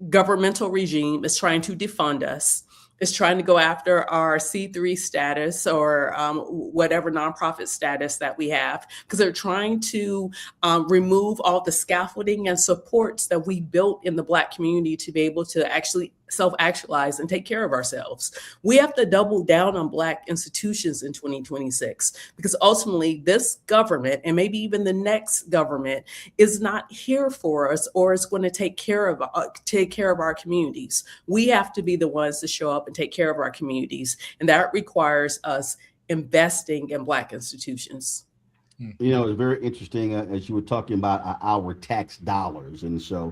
governmental regime is trying to defund us, is trying to go after our C3 status or whatever nonprofit status that we have, because they're trying to remove all the scaffolding and supports that we built in the Black community to be able to actually self-actualize and take care of ourselves. We have to double down on Black institutions in 2026, because ultimately this government, and maybe even the next government, is not here for us or is going to take care of our communities. We have to be the ones to show up and take care of our communities, and that requires us investing in Black institutions. It's very interesting as you were talking about our tax dollars, and so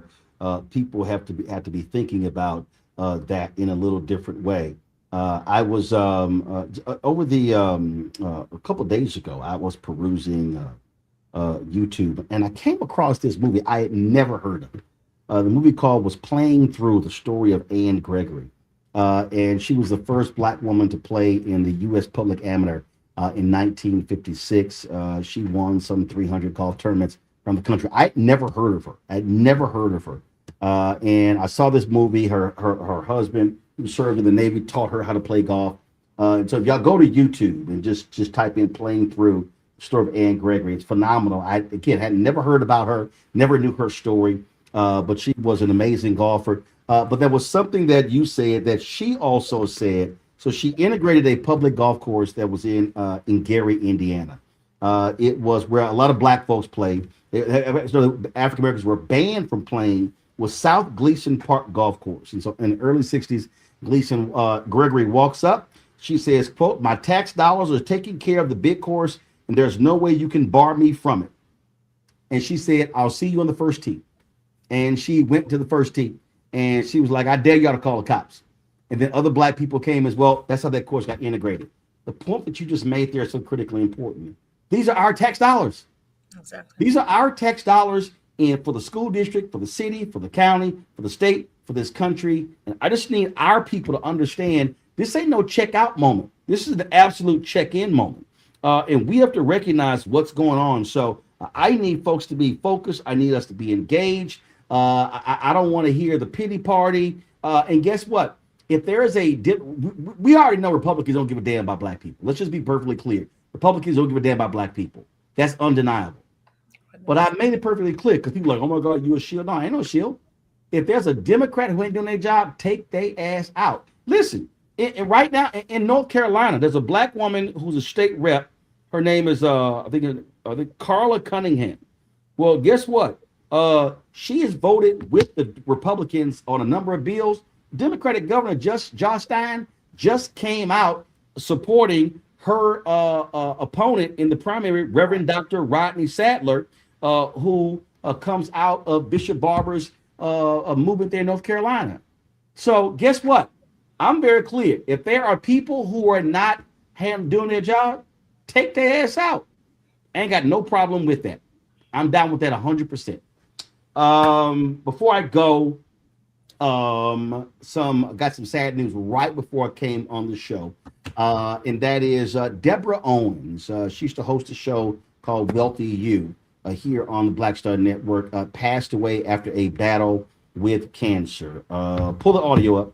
people have to be thinking about that in a little different way. I was over the a couple of days ago, I was perusing YouTube, and I came across this movie I had never heard of. The movie was Playing Through, the story of Anne Gregory. And she was the first Black woman to play in the U.S. Public Amateur in 1956. She won some 300 golf tournaments around the country. I'd never heard of her. And I saw this movie. Her husband, who served in the Navy, taught her how to play golf. So if y'all go to YouTube and just type in Playing Through, the story of Anne Gregory, it's phenomenal. I, again, had never heard about her, never knew her story, but she was an amazing golfer. But there was something that you said that she also said. So she integrated a public golf course that was in Gary, Indiana. It was where a lot of Black folks played. So African Americans were banned from playing, was South Gleason Park Golf Course. And so in the early 60s, Gleason Gregory walks up. She says, quote, "My tax dollars are taking care of the big course, and there's no way you can bar me from it." And she said, "I'll see you on the first tee." And she went to the first tee, and she was like, "I dare y'all to call the cops." And then other Black people came as well. That's how that course got integrated. The point that you just made there is so critically important. These are our tax dollars. Exactly. These are our tax dollars, and for the school district, for the city, for the county, for the state, for this country. And I just need our people to understand this ain't no check out moment. This is the absolute check in moment. And we have to recognize what's going on. So I need folks to be focused. I need us to be engaged. I don't want to hear the pity party. And guess what? If there is we already know Republicans don't give a damn about Black people. Let's just be perfectly clear. Republicans don't give a damn about Black people. That's undeniable. But I made it perfectly clear because people are like, "Oh my God, you a shield?" No, I ain't no shield. If there's a Democrat who ain't doing their job, take their ass out. Listen, right now in North Carolina, there's a Black woman who's a state rep. Her name is I think Carla Cunningham. Well, guess what? She has voted with the Republicans on a number of bills. Democratic Governor Josh Stein just came out supporting her opponent in the primary, Reverend Dr. Rodney Sadler, who comes out of Bishop Barber's movement there in North Carolina. So guess what? I'm very clear. If there are people who are not doing their job, take their ass out. I ain't got no problem with that. I'm down with that 100%. Before I go, got some sad news right before I came on the show. And that is Deborah Owens. She used to host a show called Wealthy You here on the Black Star Network, passed away after a battle with cancer. Pull the audio up.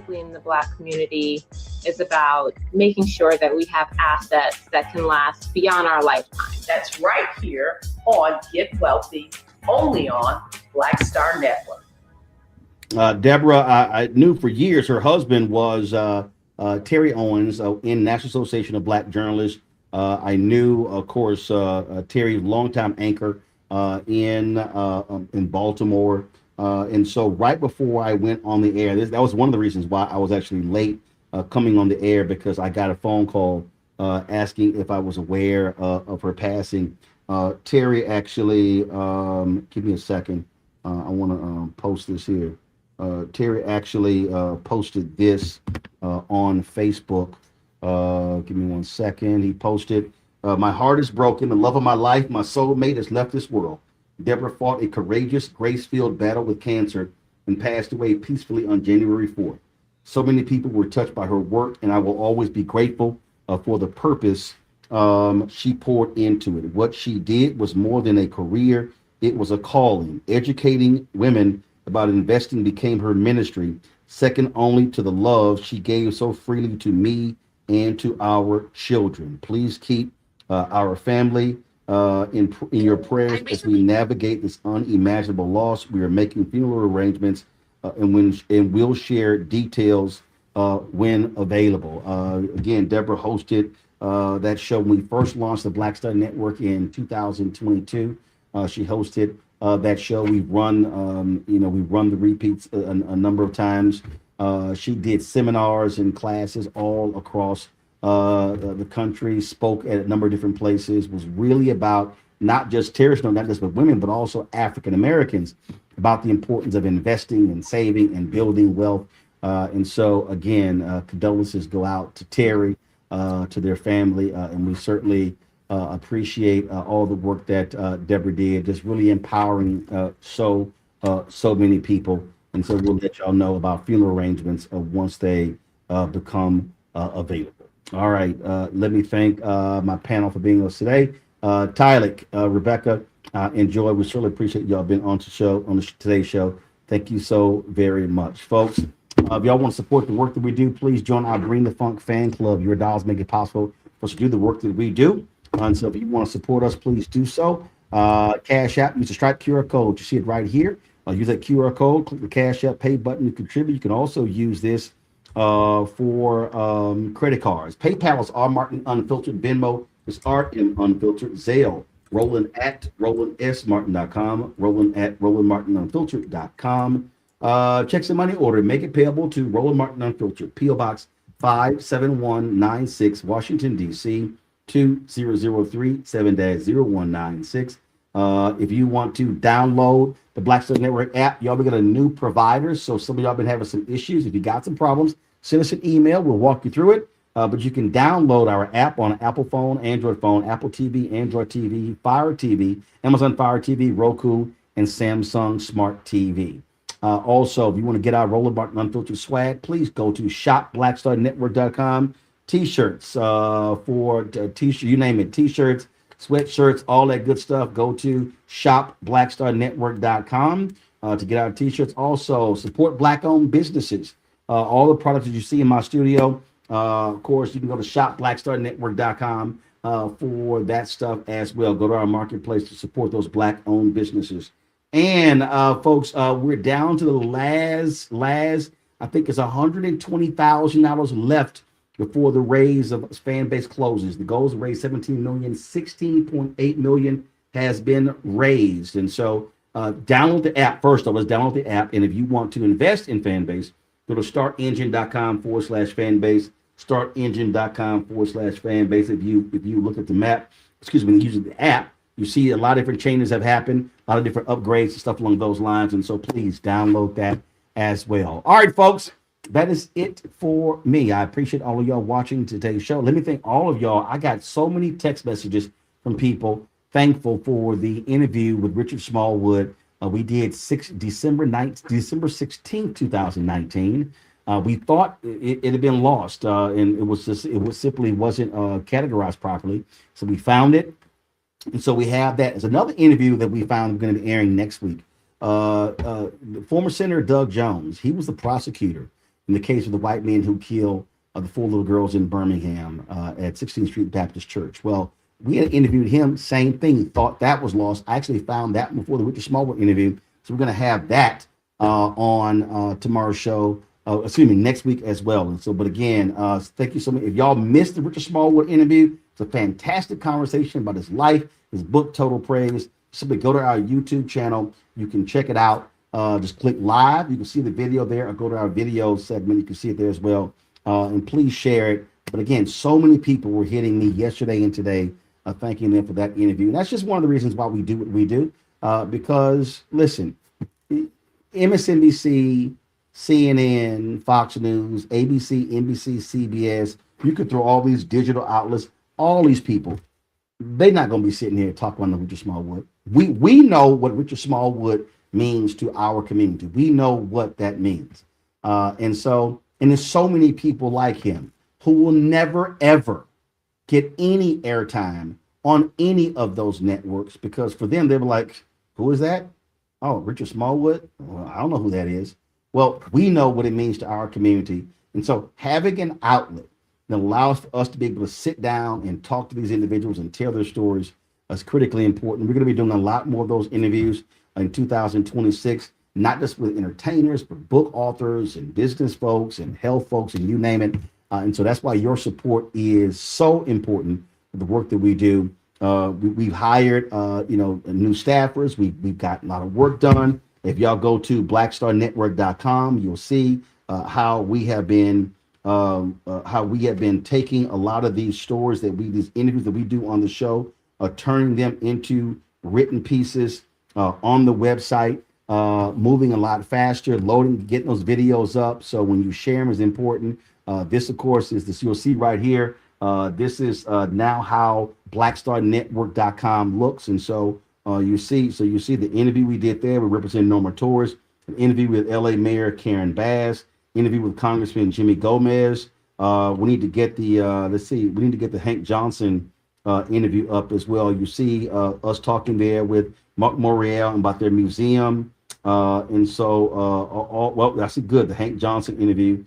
In the Black community is about making sure that we have assets that can last beyond our lifetime. That's right here on Get Wealthy, only on Black Star Network. Deborah, I knew for years her husband was Terry Owens in National Association of Black Journalists. I knew, of course, Terry, longtime anchor in Baltimore. And so right before I went on the air, that was one of the reasons why I was actually late coming on the air, because I got a phone call asking if I was aware of her passing. Terry actually, give me a second. I want to post this here. Terry actually posted this on Facebook. Give me 1 second. He posted, my heart is broken. The love of my life, my soulmate, has left this world. Deborah fought a courageous, grace-filled battle with cancer and passed away peacefully on January 4th. So many people were touched by her work, and I will always be grateful for the purpose she poured into it. What she did was more than a career. It was a calling. Educating women about investing became her ministry, second only to the love she gave so freely to me and to our children. Please keep our family in your prayers as we navigate this unimaginable loss. We are making funeral arrangements and we'll share details when available. Again, Deborah hosted that show when we first launched the Black Star Network in 2022. She hosted that show. We've run, we've run the repeats a number of times. She did seminars and classes all across the country, spoke at a number of different places, was really about not just terrorists, not just with women, but also African Americans, about the importance of investing and saving and building wealth. And so, again, condolences go out to Terry, to their family, and we certainly appreciate all the work that Deborah did, just really empowering so many people. And so we'll let y'all know about funeral arrangements once they become available. All right, let me thank my panel for being with us today. Tyler, Rebecca, and Joy, we certainly appreciate y'all being on today's show. Thank you so very much, folks. If y'all want to support the work that we do, please join our Bring the Funk fan club. Your dollars make it possible for us to do the work that we do. And so if you want to support us, please do so. Cash App, use the Stripe QR code. You see it right here. Use that QR code, click the Cash App pay button to contribute. You can also use this for credit cards. PayPal is R Martin Unfiltered. Venmo is RM Unfiltered. Zelle, Roland at RolandSMartin.com. Roland at RolandMartinUnfiltered.com. Checks and money order. Make it payable to Roland Martin Unfiltered. P.O. Box 57196, Washington, D.C. 2003 7-0196. If you want to download the Black Star Network app, y'all got a new provider. So some of y'all been having some issues. If you got some problems, send us an email. We'll walk you through it. But you can download our app on Apple phone, Android phone, Apple TV, Android TV, Fire TV, Amazon Fire TV, Roku, and Samsung Smart TV. Also, if you want to get our Roland Martin Unfiltered swag, please go to shopblackstarnetwork.com. T-shirts for t-shirt, you name it, t-shirts, sweatshirts, all that good stuff. Go to shopblackstarnetwork.com to get our t-shirts. Also, support Black-owned businesses. All the products that you see in my studio, of course, you can go to shopblackstarnetwork.com for that stuff as well. Go to our marketplace to support those Black-owned businesses. And folks, we're down to the last, I think it's $120,000 left before the raise of fan base closes. The goal is to raise 17 million, 16.8 million has been raised. And so download the app. First of all, let's download the app. And if you want to invest in fan base, go to startengine.com/fanbase, startengine.com/fanbase. If you look at the map, using the app, you see a lot of different changes have happened, a lot of different upgrades and stuff along those lines. And so please download that as well. All right, folks, that is it for me. I appreciate all of y'all watching today's show. Let me thank all of y'all. I got so many text messages from people thankful for the interview with Richard Smallwood. We did December 16th, 2019. We thought it had been lost, and it simply wasn't categorized properly. So we found it. And so we have that as another interview that we found going to be airing next week. Former Senator Doug Jones, he was the prosecutor in the case of the white men who killed the 4 little girls in Birmingham at 16th Street Baptist Church. Well, we had interviewed him, same thing, thought that was lost. I actually found that before the Richard Smallwood interview. So we're going to have that on tomorrow's show next week as well. And so, but again, thank you so much. If y'all missed the Richard Smallwood interview, it's a fantastic conversation about his life, his book, Total Praise. Simply go to our YouTube channel. You can check it out. Just click live. You can see the video there, or go to our video segment. You can see it there as well. And please share it. But again, so many people were hitting me yesterday and today, thanking them for that interview. And that's just one of the reasons why we do what we do. Because listen, MSNBC, CNN, Fox News, ABC, NBC, CBS, you could throw all these digital outlets, all these people, they're not going to be sitting here talking about Richard Smallwood. We know what Richard Smallwood means to our community. We know what that means. And there's so many people like him who will never, ever get any airtime on any of those networks, because for them, they were like, who is that? Oh, Richard Smallwood? Well, I don't know who that is. Well, we know what it means to our community. And so having an outlet that allows for us to be able to sit down and talk to these individuals and tell their stories is critically important. We're going to be doing a lot more of those interviews in 2026, not just with entertainers, but book authors and business folks and health folks and you name it. And so that's why your support is so important for the work that we do. We've hired, new staffers. We've got a lot of work done. If y'all go to blackstarnetwork.com, you'll see how we have been taking a lot of these stories these interviews that we do on the show, turning them into written pieces on the website, moving a lot faster, getting those videos up. So when you share them is important. This, of course, is this. You'll see right here. This is now how blackstarnetwork.com looks. And so you see the interview we did there. We represent Norma Torres, an interview with LA Mayor Karen Bass, interview with Congressman Jimmy Gomez. We need to get the Hank Johnson interview up as well. You see us talking there with Mark Morial about their museum. That's good. The Hank Johnson interview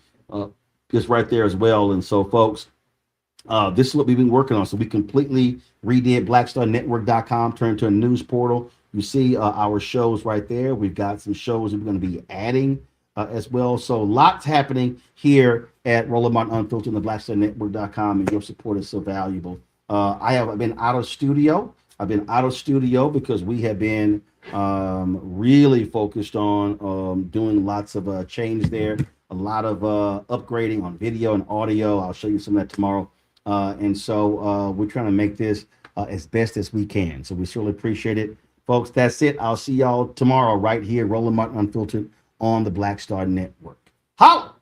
is right there as well. And so, folks, this is what we've been working on. So we completely redid blackstarnetwork.com, turned to a news portal. You see our shows right there. We've got some shows that we're going to be adding as well. So lots happening here at Roland Martin Unfiltered and the blackstarnetwork.com, and your support is so valuable. I've been out of studio. Because we have been really focused on doing lots of change there, a lot of upgrading on video and audio. I'll show you some of that tomorrow. And so we're trying to make this as best as we can. So we certainly appreciate it. Folks, that's it. I'll see y'all tomorrow right here, Roland Martin Unfiltered on the Black Star Network. Holla!